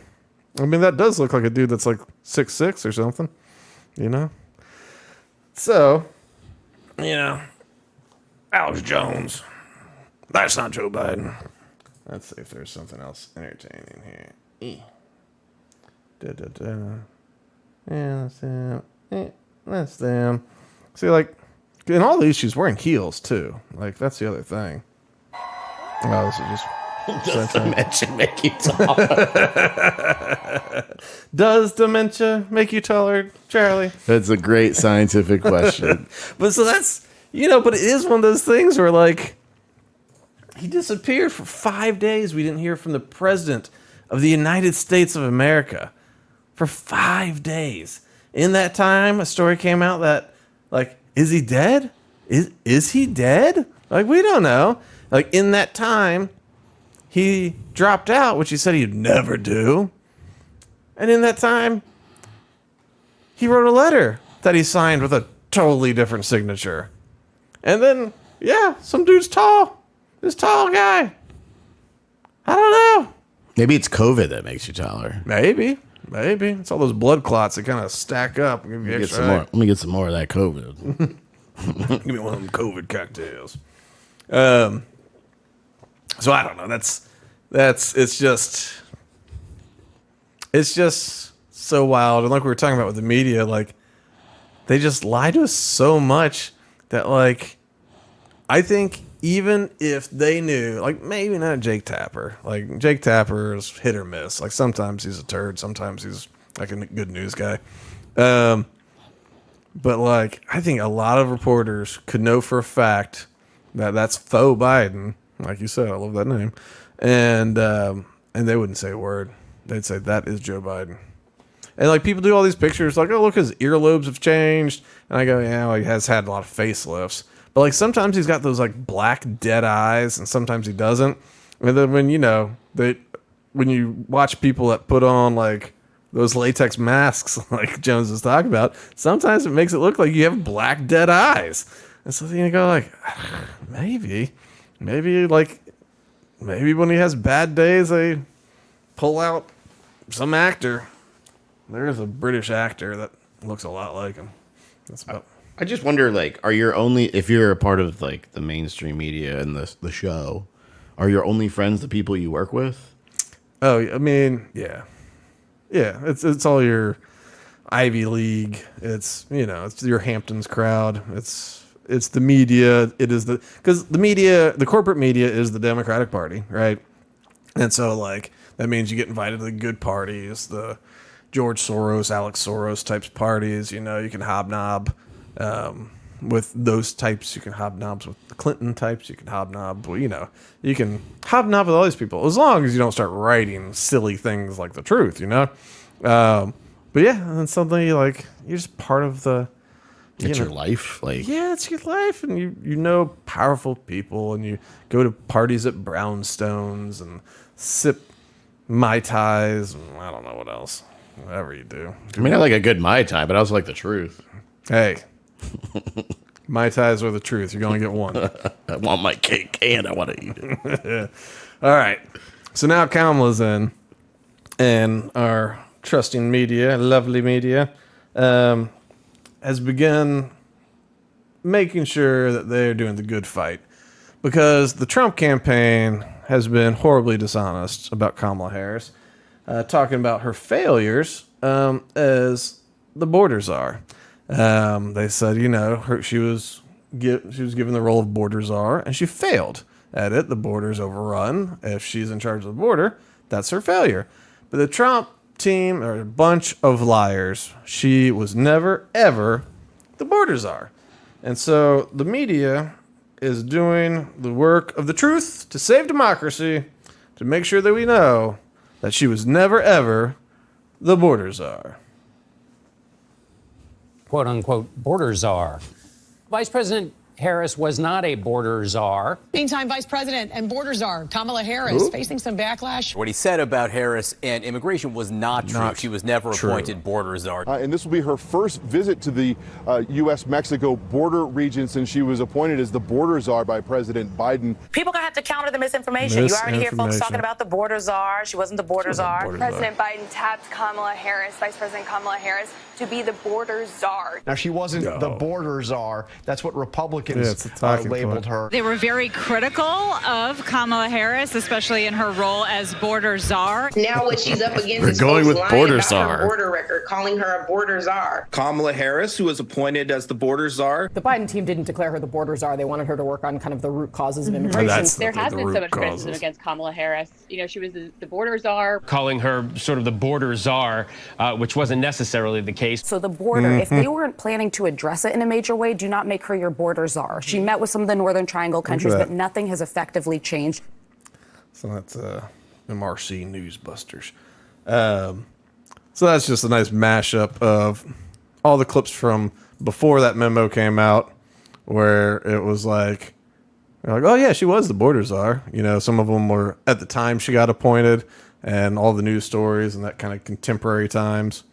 Speaker 1: I mean, that does look like a dude that's like 6'6" or something. You know. So, you know, Alex Jones. That's not Joe Biden. Let's see if there's something else entertaining here. Yeah, that's them. That's them. See, like, in all these, she's wearing heels, too. Like, that's the other thing. Oh, this is just...
Speaker 2: Does dementia make you tall?
Speaker 1: Does dementia make you taller, Charlie?
Speaker 2: That's a great scientific question.
Speaker 1: But so that's... You know, but it is one of those things where, like... He disappeared for 5 days. We didn't hear from the president of the United States of America for 5 days. In that time, a story came out that, like, is he dead? Is he dead? Like, we don't know. Like, in that time, he dropped out, which he said he'd never do. And in that time, he wrote a letter that he signed with a totally different signature. And then, yeah, some dude's tall. This tall guy. I don't know.
Speaker 2: Maybe it's COVID that makes you taller.
Speaker 1: Maybe. It's all those blood clots that kind of stack up. And give you
Speaker 2: Get
Speaker 1: extra
Speaker 2: some more. Let me get some more of that COVID.
Speaker 1: Give me one of them COVID cocktails. So I don't know. It's just so wild. And like we were talking about with the media, like they just lie to us so much that like I think even if they knew, like maybe not Jake Tapper. Like Jake Tapper is hit or miss. Like sometimes he's a turd, sometimes he's like a good news guy. But like I think a lot of reporters could know for a fact that that's faux Biden. Like you said, I love that name. And they wouldn't say a word. They'd say that is Joe Biden. And like people do all these pictures, like, oh look, his earlobes have changed. And I go, yeah, well, he has had a lot of facelifts. But like sometimes he's got those like black dead eyes, and sometimes he doesn't. And then when when you watch people that put on like those latex masks, like Jones was talking about, sometimes it makes it look like you have black dead eyes. And so then you go like, maybe when he has bad days, they pull out some actor. There's a British actor that looks a lot like him. That's about.
Speaker 2: I just wonder, like, if you're a part of like the mainstream media and the show, are your only friends the people you work with?
Speaker 1: Oh, I mean, yeah. It's all your Ivy League. It's, it's your Hamptons crowd. It's the media. It is because the media, the corporate media is the Democratic Party, right? And so like that means you get invited to the good parties, the George Soros, Alex Soros types parties. You can hobnob with those types. You can hobnob with the Clinton types. You can hobnob. Well, you can hobnob with all these people as long as you don't start writing silly things like the truth. But yeah, and suddenly like you're just part of the.
Speaker 2: It's your life, like
Speaker 1: Yeah, it's your life, and you know powerful people, and you go to parties at brownstones and sip Mai Tais, and I don't know what else. Whatever you do.
Speaker 2: I mean, I like a good Mai Tai, but I also like the truth.
Speaker 1: Hey, Mai Tais are the truth. You're going to get one.
Speaker 2: I want my cake and I want to eat it.
Speaker 1: Yeah. All right. So now Kamala's in, and our trusting media, lovely media, has begun making sure that they're doing the good fight, because the Trump campaign has been horribly dishonest about Kamala Harris, talking about her failures as the border czar. They said, she was given the role of border czar, and she failed at it. The border's overrun. If she's in charge of the border, that's her failure. But the Trump team are a bunch of liars. She was never, ever the border czar. And so the media is doing the work of the truth to save democracy, to make sure that we know that she was never, ever the border czar.
Speaker 5: Quote unquote border czar. Vice President Harris was not a border czar.
Speaker 6: Meantime, Vice President and border czar Kamala Harris facing some backlash.
Speaker 7: What he said about Harris and immigration was not true. She was never appointed border czar.
Speaker 8: And this will be her first visit to the U.S.-Mexico border region since she was appointed as the border czar by President Biden.
Speaker 9: People are going to have to counter the misinformation. You already hear folks talking about the border czar. She wasn't the border czar.
Speaker 10: President Biden tapped Kamala Harris, Vice President Kamala Harris, to be the border czar.
Speaker 11: Now, she wasn't the border czar. That's what Republicans labeled her.
Speaker 12: They were very critical of Kamala Harris, especially in her role as border czar.
Speaker 13: Now what she's up against
Speaker 2: We're
Speaker 13: is
Speaker 2: going
Speaker 13: folks
Speaker 2: with
Speaker 13: lying
Speaker 2: border
Speaker 13: about
Speaker 2: czar.
Speaker 13: her border record, calling her a border czar.
Speaker 14: Kamala Harris, who was appointed as the border czar.
Speaker 6: The Biden team didn't declare her the border czar. They wanted her to work on kind of the root causes of immigration.
Speaker 10: There has been so much criticism against Kamala Harris. She was the border czar.
Speaker 5: Calling her sort of the border czar, which wasn't necessarily the case.
Speaker 9: So the border, if they weren't planning to address it in a major way, do not make her your border czar. She met with some of the Northern Triangle countries, but nothing has effectively changed.
Speaker 1: So that's MRC Newsbusters. So that's just a nice mashup of all the clips from before that memo came out, where it was like, oh yeah, she was the border czar. Some of them were at the time she got appointed, and all the news stories and that kind of contemporary times.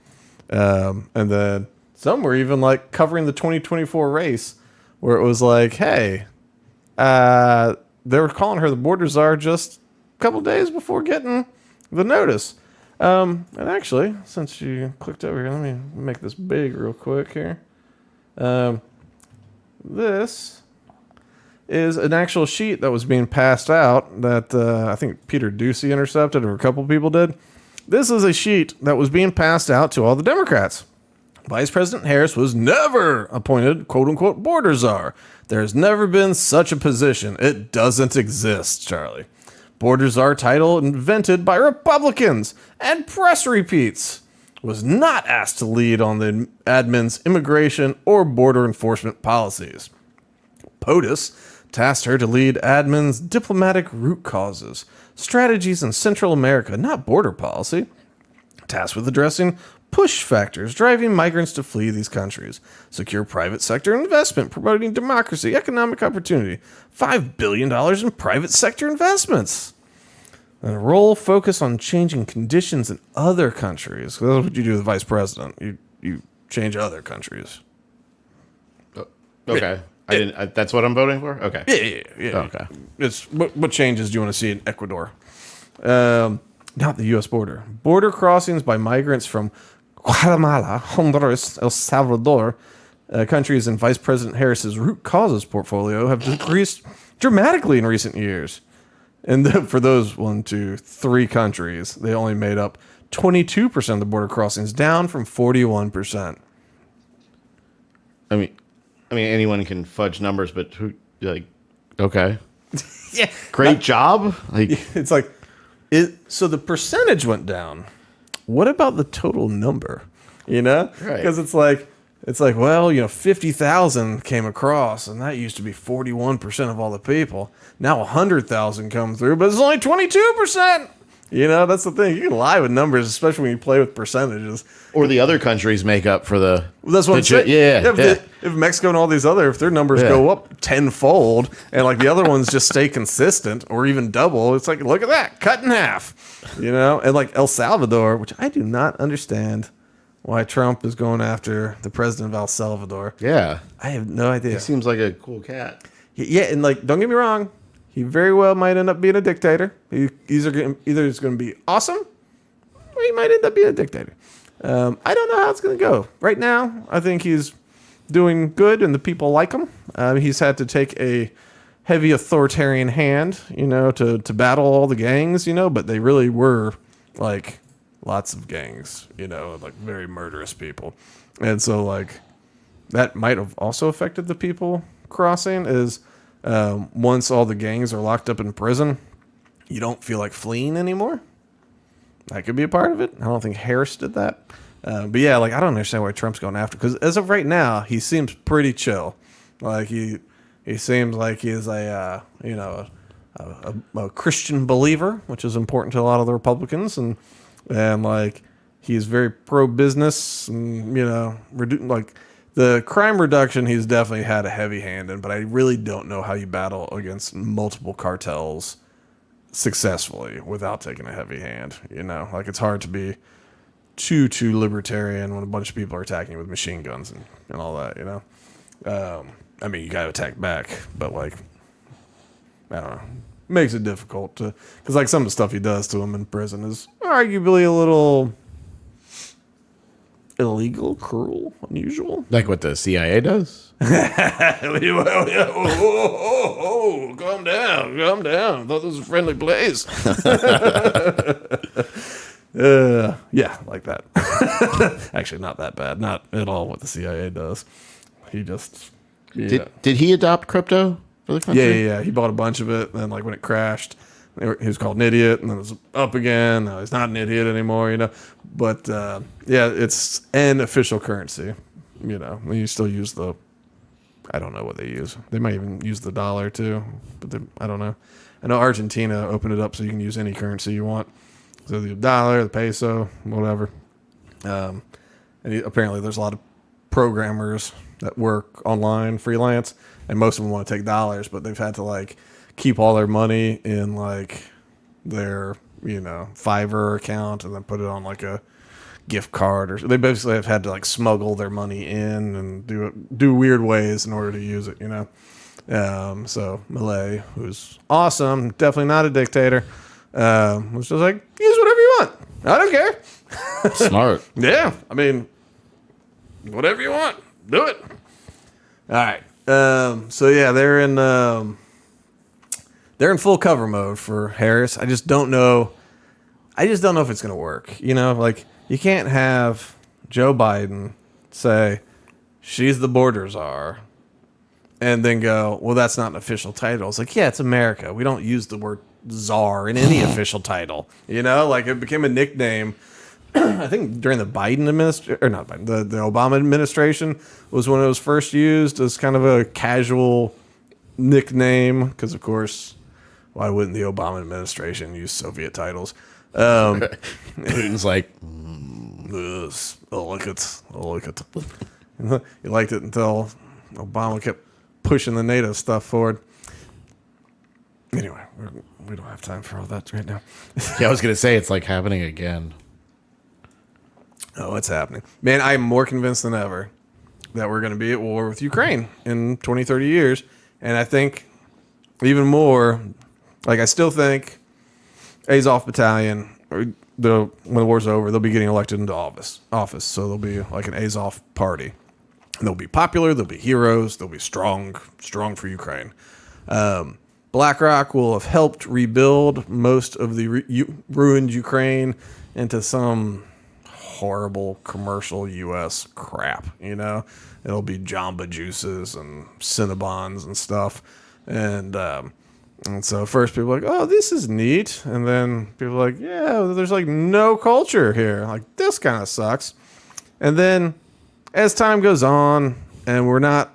Speaker 1: And then some were even like covering the 2024 race, where it was like, hey, they were calling her the border czar just a couple days before getting the notice. And actually, since you clicked over here, let me make this big real quick here. This is an actual sheet that was being passed out that I think Peter Ducey intercepted, or a couple people did. This is a sheet that was being passed out to all the Democrats. Vice President Harris was never appointed, quote-unquote, border czar. There's never been such a position. It doesn't exist, Charlie. Border czar title invented by Republicans, and press repeats. Was not asked to lead on the admin's immigration or border enforcement policies. POTUS tasked her to lead admin's diplomatic root causes, strategies in Central America, not border policy. Tasked with addressing push factors driving migrants to flee these countries, secure private sector investment, promoting democracy, economic opportunity, $5 billion in private sector investments. And a role focus on changing conditions in other countries. That's what you do with the vice president. You change other countries.
Speaker 2: Okay. That's what I'm voting for? Okay.
Speaker 1: Yeah.
Speaker 2: Okay.
Speaker 1: It's what changes do you want to see in Ecuador? Not the U.S. border. Border crossings by migrants from Guatemala, Honduras, El Salvador, countries in Vice President Harris's root causes portfolio have decreased dramatically in recent years. And for those 3 countries, they only made up 22% of the border crossings, down from 41%.
Speaker 2: I mean, anyone can fudge numbers, but who, like, okay.
Speaker 1: Yeah.
Speaker 2: Great job. Like,
Speaker 1: it's like, so the percentage went down. What about the total number? You know?
Speaker 2: Right.
Speaker 1: Because it's like, well, 50,000 came across, and that used to be 41% of all the people. Now 100,000 come through, but it's only 22%. That's the thing. You can lie with numbers, especially when you play with percentages.
Speaker 2: Or the other countries make up for the.
Speaker 1: That's what I'm saying.
Speaker 2: Yeah.
Speaker 1: If Mexico and all these if their numbers go up tenfold, and like the other ones just stay consistent or even double, it's like, look at that, cut in half. And like El Salvador, which I do not understand why Trump is going after the president of El Salvador.
Speaker 2: Yeah.
Speaker 1: I have no idea.
Speaker 2: He seems like a cool cat.
Speaker 1: Yeah, and like, don't get me wrong, he very well might end up being a dictator. Either it's going to be awesome, or he might end up being a dictator. I don't know how it's going to go. Right now, I think he's doing good, and the people like him. He's had to take a heavy authoritarian hand, to battle all the gangs, but they really were like lots of gangs, like very murderous people. And so like that might have also affected the people crossing is once all the gangs are locked up in prison, you don't feel like fleeing anymore. That could be a part of it. I don't think Harris did that. But yeah, like I don't understand why Trump's going after, because as of right now, he seems pretty chill. Like he seems like he is a Christian believer, which is important to a lot of the Republicans, and like he's very pro business, and like the crime reduction, he's definitely had a heavy hand in, but I really don't know how you battle against multiple cartels successfully without taking a heavy hand. Like it's hard to be too libertarian when a bunch of people are attacking you with machine guns and all that. I mean, you gotta attack back, but like I don't know, makes it difficult to, because like some of the stuff he does to him in prison is arguably a little illegal, cruel, unusual.
Speaker 2: Like what the CIA does?
Speaker 1: Calm down. I thought this was a friendly place. Yeah, like that. Actually, not that bad. Not at all what the CIA does. He just...
Speaker 2: Did he adopt crypto for the country?
Speaker 1: Yeah. He bought a bunch of it, and then like when it crashed, he was called an idiot, and then it was up again. Now he's not an idiot anymore, But yeah, it's an official currency. You still use the... I don't know what they use. They might even use the dollar too, but I don't know. I know Argentina opened it up so you can use any currency you want. So the dollar, the peso, whatever. And apparently there's a lot of programmers that work online, freelance, and most of them want to take dollars, but they've had to like keep all their money in like their, Fiverr account and then put it on like a gift card, or they basically have had to like smuggle their money in and do weird ways in order to use it, So Milei, who's awesome, definitely not a dictator, was just like, use whatever you want. I don't care.
Speaker 2: Smart.
Speaker 1: Yeah. I mean, whatever you want, do it. All right. So yeah, they're in full cover mode for Harris. I just don't know if it's going to work. Like you can't have Joe Biden say she's the border czar and then go, well, that's not an official title. It's like, yeah, it's America. We don't use the word czar in any official title. Like it became a nickname. I think during the Biden administration, or not Biden, the Obama administration was when it was first used as kind of a casual nickname. Because of course, why wouldn't the Obama administration use Soviet titles?
Speaker 2: Putin's like,
Speaker 1: I like it. He liked it until Obama kept pushing the NATO stuff forward. Anyway, we don't have time for all that right now.
Speaker 2: Yeah, I was gonna say it's like happening again.
Speaker 1: Oh, it's happening. Man, I am more convinced than ever that we're going to be at war with Ukraine in 20, 30 years. And I think even more, like I still think Azov Battalion, when the war's over, they'll be getting elected into office. So there'll be like an Azov party. And they'll be popular, they'll be heroes, they'll be strong for Ukraine. BlackRock will have helped rebuild most of the ruined Ukraine into some horrible commercial U.S. crap. It'll be Jamba Juices and Cinnabons and stuff. And so first people are like, oh, this is neat. And then people are like, yeah, there's like no culture here. Like, this kind of sucks. And then as time goes on and we're not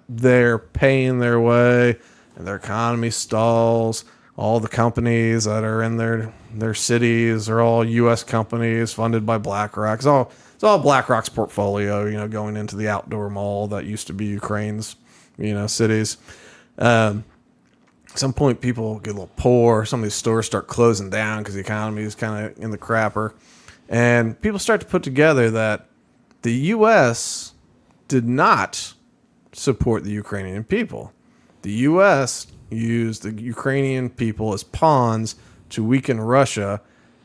Speaker 1: there paying their way and their economy stalls, all the companies that are in their cities are all U.S. companies funded by BlackRock. It's all BlackRock's portfolio, going into the outdoor mall that used to be Ukraine's, cities. At some point, people get a little poor. Some of these stores start closing down because the economy is kind of in the crapper. And people start to put together that the U.S. did not support the Ukrainian people. The U.S. used the Ukrainian people as pawns to weaken Russia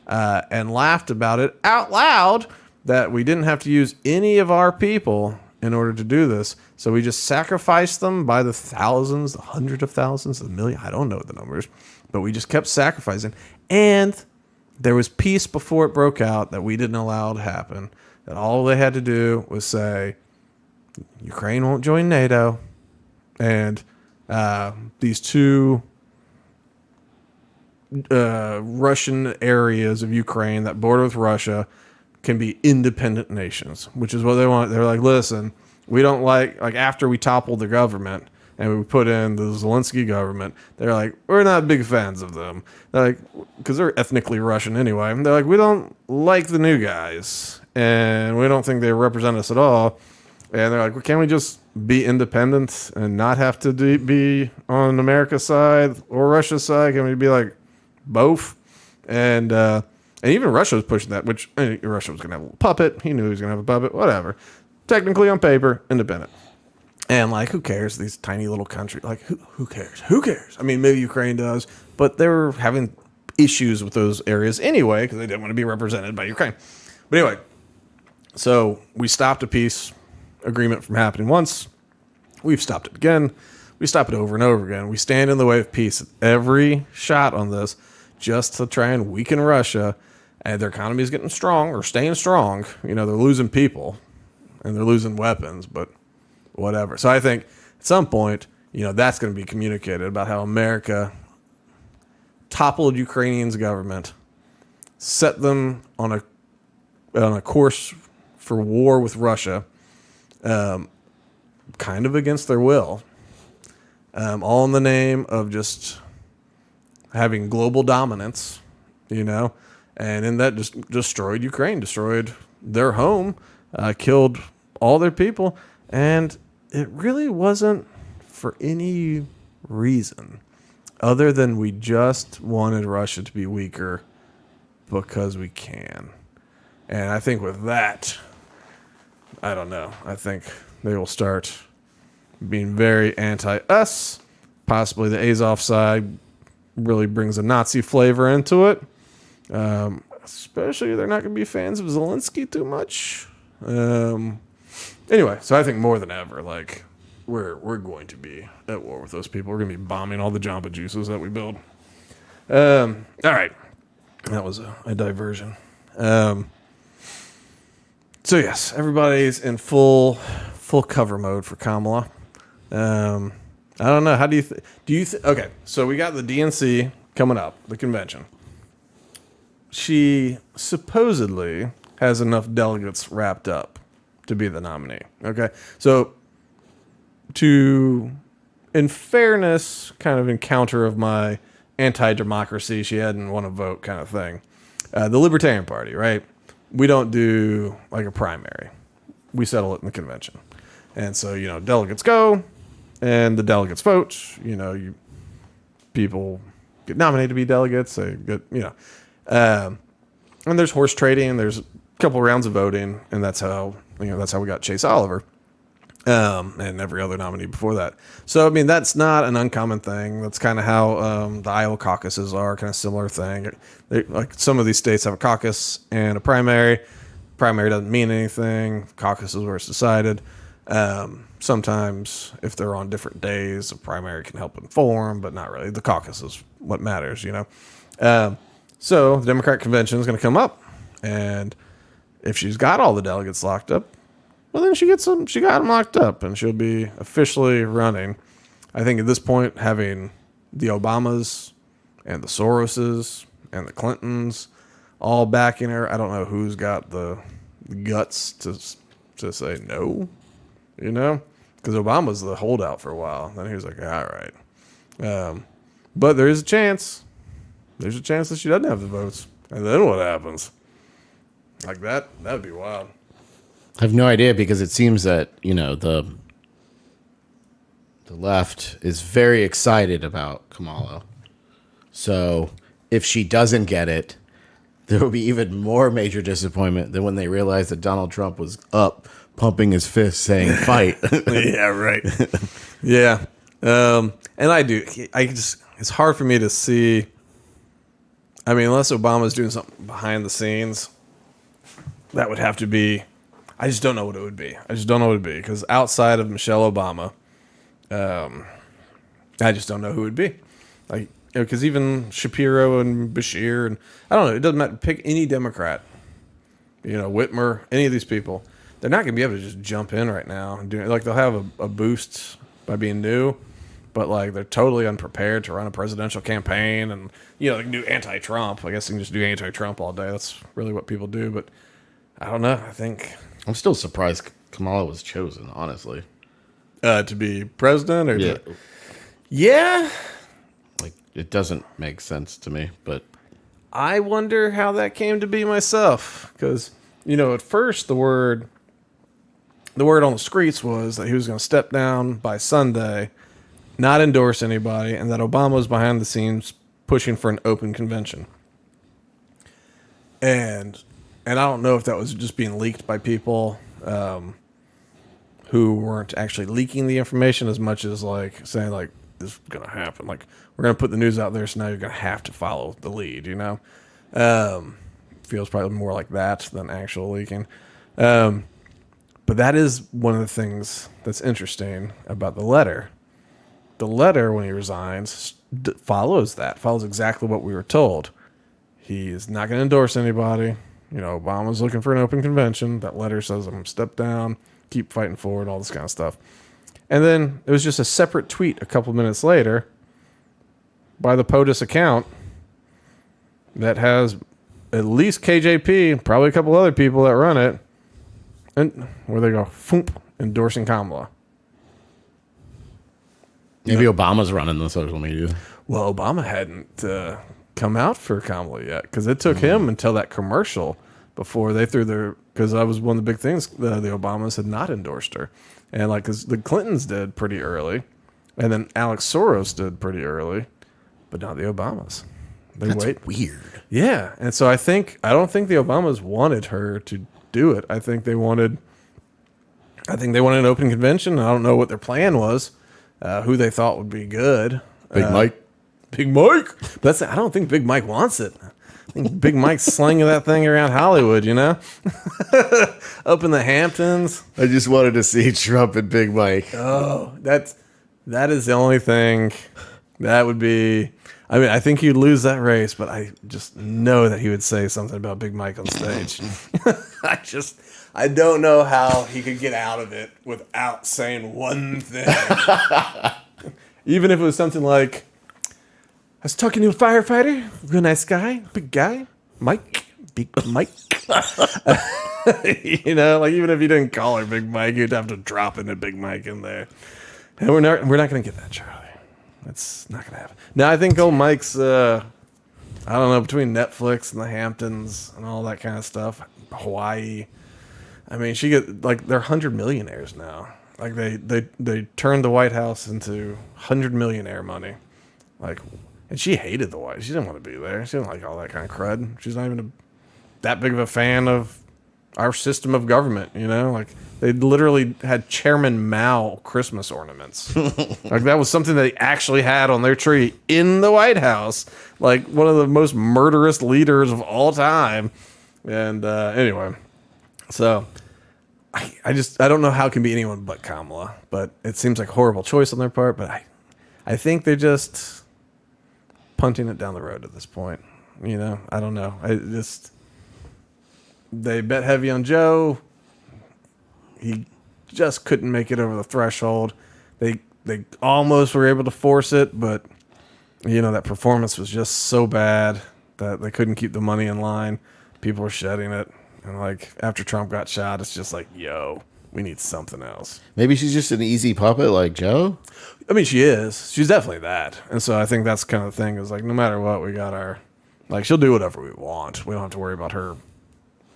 Speaker 1: and laughed about it out loud that we didn't have to use any of our people in order to do this. So we just sacrificed them by the thousands, the hundreds of thousands, the million. I don't know the numbers, but we just kept sacrificing. And there was peace before it broke out that we didn't allow to happen. That all they had to do was say, Ukraine won't join NATO, and these two Russian areas of Ukraine that border with Russia can be independent nations, which is what they want. They're like, listen, we don't like after we toppled the government and we put in the Zelensky government, they're like, we're not big fans of them. They're like, because they're ethnically Russian anyway. They're like, we don't like the new guys, and we don't think they represent us at all. And they're like, well, can't we just be independent and not have to be on America's side or Russia's side? Can we be like both? And even Russia was pushing that, which Russia was going to have a little puppet. He knew he was going to have a puppet, whatever. Technically on paper, independent. And who cares? These tiny little countries, who cares? Who cares? I mean, maybe Ukraine does, but they were having issues with those areas anyway because they didn't want to be represented by Ukraine. But anyway, so we stopped a peace agreement from happening once. We've stopped it again. We stop it over and over again. We stand in the way of peace at every shot on this just to try and weaken Russia. And their economy is getting strong or staying strong. They're losing people and they're losing weapons, but whatever. So I think at some point, that's going to be communicated about how America toppled Ukrainians' government, set them on a course for war with Russia, kind of against their will, all in the name of just having global dominance, and in that just destroyed Ukraine, destroyed their home, killed all their people, and it really wasn't for any reason other than we just wanted Russia to be weaker because we can. And I think with that, I don't know. I think they will start being very anti-us. Possibly the Azov side really brings a Nazi flavor into it. Especially they're not going to be fans of Zelensky too much. Anyway, so I think more than ever, we're going to be at war with those people. We're going to be bombing all the Jamba Juices that we build. All right. That was a diversion. So yes, everybody's in full cover mode for Kamala. I don't know. How do you okay, so we got the DNC coming up, the convention. She supposedly has enough delegates wrapped up to be the nominee. Okay. So in fairness, kind of encounter of my anti-democracy, she hadn't won a vote kind of thing. The Libertarian Party, right? We don't do a primary. We settle it in the convention. And so, delegates go and the delegates vote. People get nominated to be delegates. They get, and there's horse trading. There's a couple rounds of voting, and that's how we got Chase Oliver, and every other nominee before that. So, I mean, that's not an uncommon thing. That's kind of how the Iowa caucuses are, kind of similar thing. Some of these states have a caucus and a primary. Primary doesn't mean anything. Caucus is where it's decided. Sometimes if they're on different days, a primary can help inform, but not really. The caucus is what matters, So the Democrat convention is going to come up, and if she's got all the delegates locked up, well, then she got them locked up, and she'll be officially running. I think at this point, having the Obamas and the Soroses and the Clintons all backing her, I don't know who's got the guts to say no, because Obama's the holdout for a while. Then he was like, all right. But there is a chance. There's a chance that she doesn't have the votes. And then what happens? Like that would be wild.
Speaker 2: I have no idea, because it seems that, the left is very excited about Kamala. So if she doesn't get it, there will be even more major disappointment than when they realized that Donald Trump was up pumping his fist saying fight.
Speaker 1: Yeah, right. Yeah. And it's hard for me to see. I mean, unless Obama's doing something behind the scenes, that would have to be. I just don't know what it would be. Because outside of Michelle Obama, I just don't know who it would be. Because even Shapiro and Bashir, and I don't know, it doesn't matter. Pick any Democrat, Whitmer, any of these people. They're not going to be able to just jump in right now and do it. They'll have a boost by being new, but they're totally unprepared to run a presidential campaign, and they can do anti-Trump. I guess they can just do anti-Trump all day. That's really what people do. But I don't know. I think
Speaker 2: I'm still surprised Kamala was chosen, honestly,
Speaker 1: to be president. Or
Speaker 2: yeah. It doesn't make sense to me, but
Speaker 1: I wonder how that came to be myself. Because at first the word on the streets was that he was going to step down by Sunday, not endorse anybody, and that Obama was behind the scenes pushing for an open convention. And I don't know if that was just being leaked by people who weren't actually leaking the information as much as saying this is going to happen. We're going to put the news out there, so now you're going to have to follow the lead, Feels probably more like that than actual leaking. But that is one of the things that's interesting about the letter. The letter, when he resigns, follows exactly what we were told. He is not going to endorse anybody. Obama's looking for an open convention. That letter says, I'm going to step down, keep fighting forward, all this kind of stuff. And then it was just a separate tweet a couple minutes later by the POTUS account that has at least KJP, probably a couple other people that run it, and where they go, foomp, endorsing Kamala.
Speaker 2: Maybe Obama's running the social media.
Speaker 1: Well, Obama hadn't come out for Kamala yet, because it took him until that commercial before they threw their, because that was one of the big things, the Obamas had not endorsed her. And because the Clintons did pretty early, and then Alex Soros did pretty early, but not the Obamas.
Speaker 2: That's weird.
Speaker 1: Yeah, and so I don't think the Obamas wanted her to do it. I think they wanted an open convention. I don't know what their plan was, who they thought would be good.
Speaker 2: Big Mike.
Speaker 1: But I don't think Big Mike wants it. I think Big Mike's slinging that thing around Hollywood, up in the Hamptons.
Speaker 2: I just wanted to see Trump and Big Mike.
Speaker 1: Oh, that is the only thing that would be. I mean, I think he'd lose that race, but I just know that he would say something about Big Mike on stage. I don't know how he could get out of it without saying one thing. Even if it was something like, I was talking to a firefighter, real nice guy, big guy, Mike, Big Mike. Even if you didn't call her Big Mike, you'd have to drop in a Big Mike in there. And we're not going to get that, Charlie. That's not going to happen. Now, I think old Mike's, I don't know, between Netflix and the Hamptons and all that kind of stuff, Hawaii. I mean, they're 100 millionaires now. They turned the White House into 100 millionaire money. And she hated the White House. She didn't want to be there. She didn't like all that kind of crud. She's not even that big of a fan of our system of government, They literally had Chairman Mao Christmas ornaments. That was something they actually had on their tree in the White House. One of the most murderous leaders of all time. And anyway, so I don't know how it can be anyone but Kamala, but it seems like a horrible choice on their part. But I think they're just punting it down the road at this point. You know, I don't know. They bet heavy on Joe. He just couldn't make it over the threshold. They almost were able to force it, but you know that performance was just so bad that they couldn't keep the money in line. People were shedding it. And like after Trump got shot, it's just like, yo, we need something else.
Speaker 2: Maybe she's just an easy puppet like Joe.
Speaker 1: I mean, she is. She's definitely that. And so I think that's kind of the thing is like, no matter what, we got our, like, she'll do whatever we want. We don't have to worry about her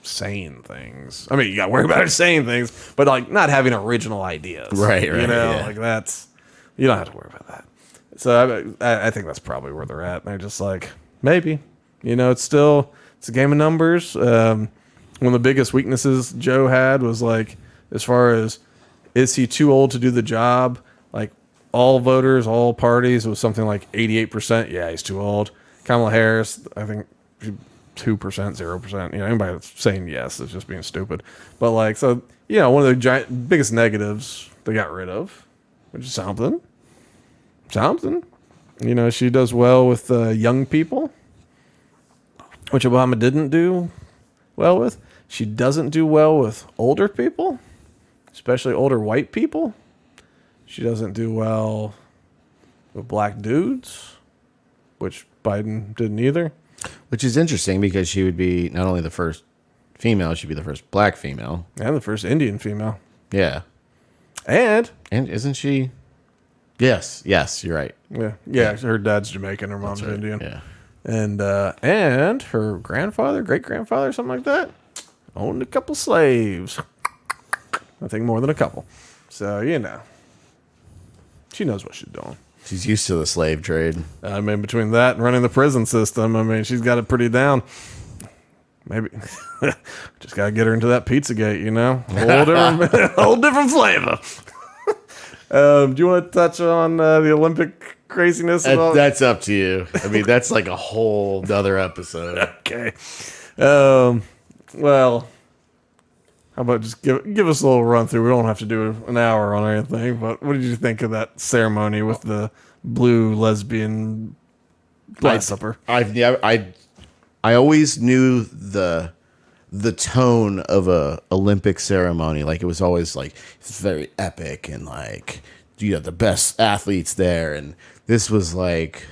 Speaker 1: saying things. I mean, you got to worry about her saying things, but like not having original ideas.
Speaker 2: Right.
Speaker 1: You know,
Speaker 2: yeah.
Speaker 1: like that's, you don't have to worry about that. So I think that's probably where they're at. They're just like, maybe, you know, it's a game of numbers. One of the biggest weaknesses Joe had was like, as far as, is he too old to do the job? Like all voters, all parties, it was something like 88%. Yeah, he's too old. Kamala Harris, I think 2%, 0%. You know, anybody that's saying yes is just being stupid. But like, so, you know, one of the biggest negatives they got rid of, which is something. You know, she does well with young people, which Obama didn't do well with. She doesn't do well with older people, especially older white people. She doesn't do well with black dudes, which Biden didn't either.
Speaker 2: Which is interesting because she would be not only the first female, she'd be the first black female.
Speaker 1: And the first Indian female.
Speaker 2: Yeah.
Speaker 1: And
Speaker 2: isn't she? Yes, you're right.
Speaker 1: Yeah. Her dad's Jamaican, her mom's
Speaker 2: right.
Speaker 1: Indian.
Speaker 2: Yeah.
Speaker 1: And her grandfather, great grandfather, something like that, owned a couple slaves. I think more than a couple. So, you know, she knows what she's doing.
Speaker 2: She's used to the slave trade.
Speaker 1: I mean, between that and running the prison system, I mean, she's got it pretty down. Maybe just got to get her into that Pizzagate, you know? Whole different flavor. Do you want to touch on the Olympic craziness?
Speaker 2: That's up to you. I mean, that's like a whole other episode.
Speaker 1: Okay. Well, how about just give us a little run through? We don't have to do an hour on anything, but what did you think of that ceremony with the blue lesbian Last Supper?
Speaker 2: I always knew the tone of a Olympic ceremony. Like it was always like it's very epic and like you have the best athletes there. And this was like,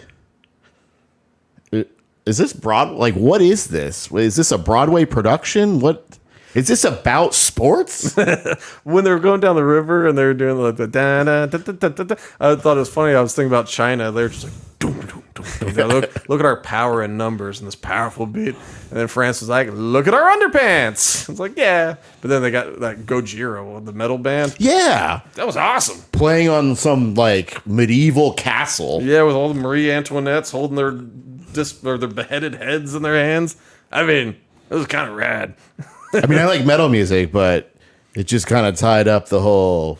Speaker 2: is this like what is this? Is this a Broadway production? What is this about? Sports?
Speaker 1: When they were going down the river and they were doing like the da da da da da da, I thought it was funny. I was thinking about China. They were just like, doom, doom, doom, doom. Yeah, look at our power in numbers and this powerful beat. And then France was like, look at our underpants. It's like, yeah. But then they got that Gojira, the metal band.
Speaker 2: Yeah.
Speaker 1: That was awesome.
Speaker 2: Playing on some like medieval castle.
Speaker 1: Yeah, with all the Marie Antoinettes holding their beheaded heads in their hands. I mean, it was kind of rad.
Speaker 2: I mean, I like metal music, but it just kind of tied up the whole,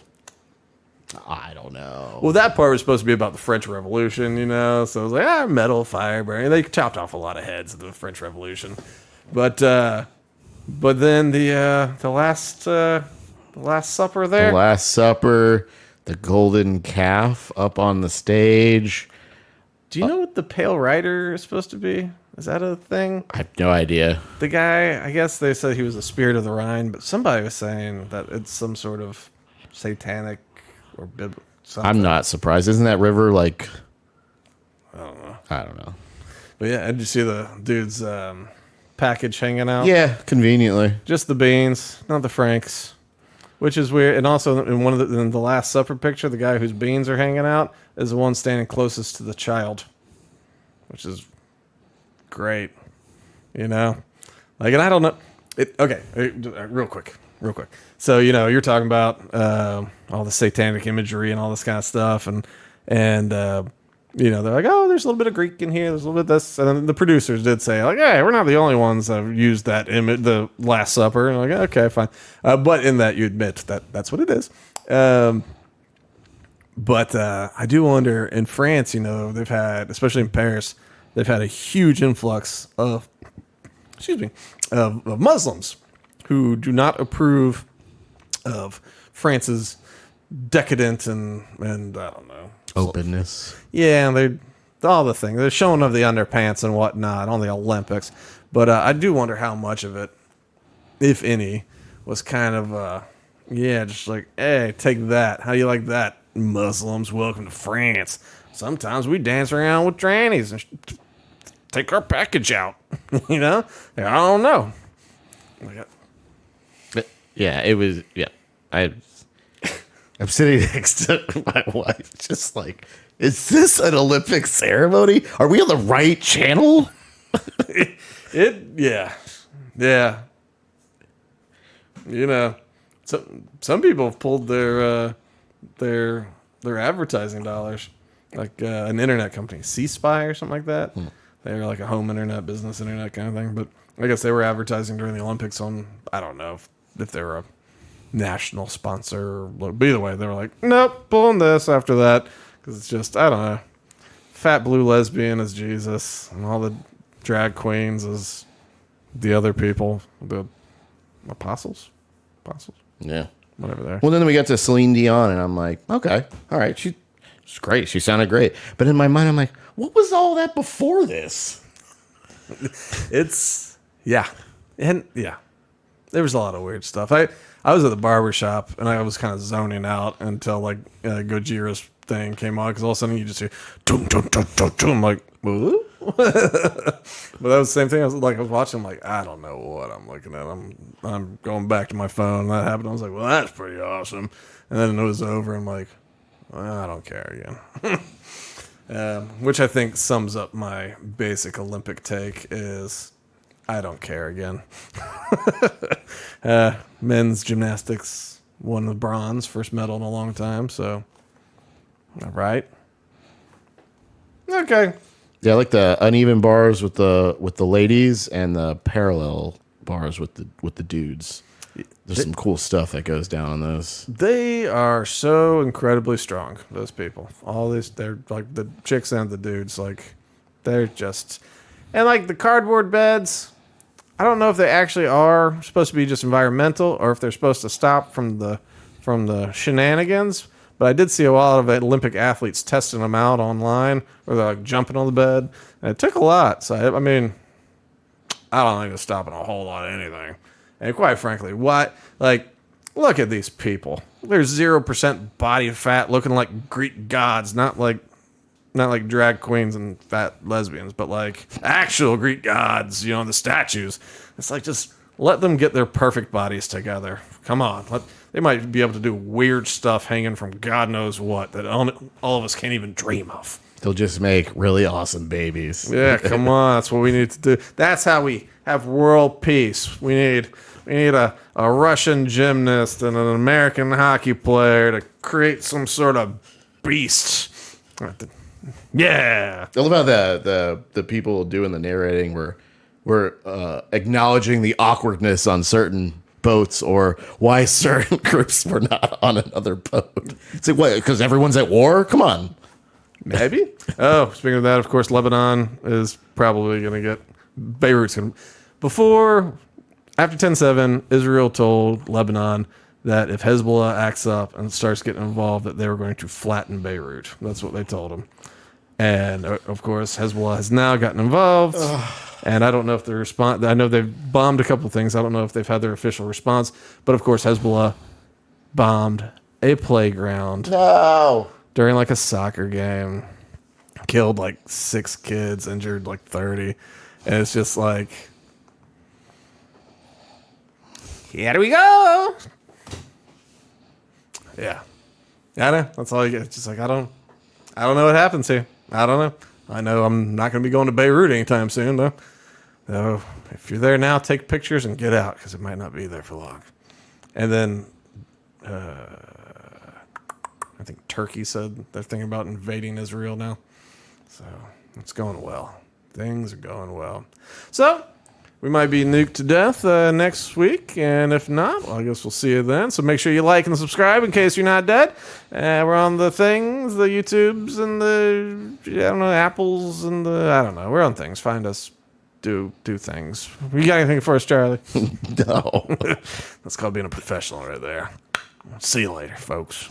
Speaker 2: I don't know.
Speaker 1: Well, that part was supposed to be about the French Revolution, you know? So it was like, metal, fire, burning. They chopped off a lot of heads of the French Revolution. But then the Last Supper there.
Speaker 2: The Last Supper, the golden calf up on the stage.
Speaker 1: Do you know what the Pale Rider is supposed to be? Is that a thing?
Speaker 2: I have no idea.
Speaker 1: The guy, I guess they said he was a spirit of the Rhine, but somebody was saying that it's some sort of satanic or biblical something.
Speaker 2: I'm not surprised. Isn't that river like...
Speaker 1: I don't know. But yeah, did you see the dude's package hanging out?
Speaker 2: Yeah, conveniently.
Speaker 1: Just the beans, not the Franks, which is weird. And also in the Last Supper picture, the guy whose beans are hanging out is the one standing closest to the child, which is great. You know? Like, and I don't know. Okay, real quick. So, you know, you're talking about all the satanic imagery and all this kind of stuff. And you know, they're like, oh, there's a little bit of Greek in here. There's a little bit of this. And then the producers did say, like, hey, we're not the only ones that have used that image, the Last Supper. And I'm like, okay, fine. But in that, you admit that that's what it is. But I do wonder, in France, you know, they've had, especially in Paris, they've had a huge influx of Muslims who do not approve of France's decadent and I don't know,
Speaker 2: openness.
Speaker 1: Yeah, they're all the things. They're showing of the underpants and whatnot on the Olympics. But I do wonder how much of it, if any, was kind of, just like, hey, take that. How you like that, Muslims? Welcome to France. Sometimes we dance around with trannies and take our package out. You know? I don't know.
Speaker 2: Yeah, it was. Yeah, I'm sitting next to my wife, just like, is this an Olympic ceremony? Are we on the right channel?
Speaker 1: Yeah. You know, some people have pulled their advertising dollars, like an internet company, C-Spy or something like that. They're like a home internet, business internet kind of thing. But I guess they were advertising during the Olympics on, I don't know if they were a national sponsor. But either way, they were like, nope, pulling this after that. Because it's just, I don't know. Fat blue lesbian is Jesus, and all the drag queens is the other people, the apostles.
Speaker 2: Yeah.
Speaker 1: Whatever they're.
Speaker 2: Well, then we got to Celine Dion, and I'm like, okay, all right, she's great. She sounded great. But in my mind, I'm like, what was all that before this?
Speaker 1: Yeah. There was a lot of weird stuff. I was at the barber shop, and I was kind of zoning out until, like, Gojira's thing came on, because all of a sudden you just hear, dum, dum, dum, dum, dum. I'm like, woo? But that was the same thing. I was watching, I'm like, I don't know what I'm looking at. I'm going back to my phone. That happened. I was like, well, that's pretty awesome. And then it was over. I'm like, well, I don't care again. Which I think sums up my basic Olympic take is I don't care again. Men's gymnastics won the bronze, first medal in a long time. So, all right. Okay.
Speaker 2: Yeah, I like the uneven bars with the ladies and the parallel bars with the dudes. There's some cool stuff that goes down on those.
Speaker 1: They are so incredibly strong, those people. They're like the chicks and the dudes, like they're just, and like the cardboard beds, I don't know if they actually are supposed to be just environmental or if they're supposed to stop from the shenanigans. But I did see a lot of Olympic athletes testing them out online, where they're like jumping on the bed, and it took a lot. So I mean, I don't think it's stopping a whole lot of anything. And quite frankly, look at these people. There's 0% body fat, looking like Greek gods, not like drag queens and fat lesbians, but like actual Greek gods. You know, the statues. It's like, just let them get their perfect bodies together. Come on. They might be able to do weird stuff hanging from God knows what that all of us can't even dream of.
Speaker 2: They'll just make really awesome babies.
Speaker 1: Yeah, come on. That's what we need to do. That's how we have world peace. We need a Russian gymnast and an American hockey player to create some sort of beast. Yeah.
Speaker 2: I love how the people doing the narrating were acknowledging the awkwardness on certain boats, or why certain groups were not on another boat. It's like, what? Because everyone's at war? Come on.
Speaker 1: Maybe. Oh, speaking of that, of course, Lebanon is probably going to get Beirut's going to. After 10/7, Israel told Lebanon that if Hezbollah acts up and starts getting involved, that they were going to flatten Beirut. That's what they told them. And of course, Hezbollah has now gotten involved. And I don't know if the response, I know they've bombed a couple of things. I don't know if they've had their official response. But of course, Hezbollah bombed a playground.
Speaker 2: No.
Speaker 1: During like a soccer game. Killed like 6 kids, injured like 30. And it's just like, here we go. Yeah. I know. That's all you get. It's just like, I don't know what happens here. I don't know. I know I'm not going to be going to Beirut anytime soon, though. So if you're there now, take pictures and get out, because it might not be there for long. And then I think Turkey said they're thinking about invading Israel now. So it's going well. Things are going well. So we might be nuked to death next week, and if not, well, I guess we'll see you then. So make sure you like and subscribe in case you're not dead. We're on the things, the YouTubes, and Apples, and I don't know. We're on things. Find us. Do things. You got anything for us, Charlie?
Speaker 2: No.
Speaker 1: That's called being a professional right there. See you later, folks.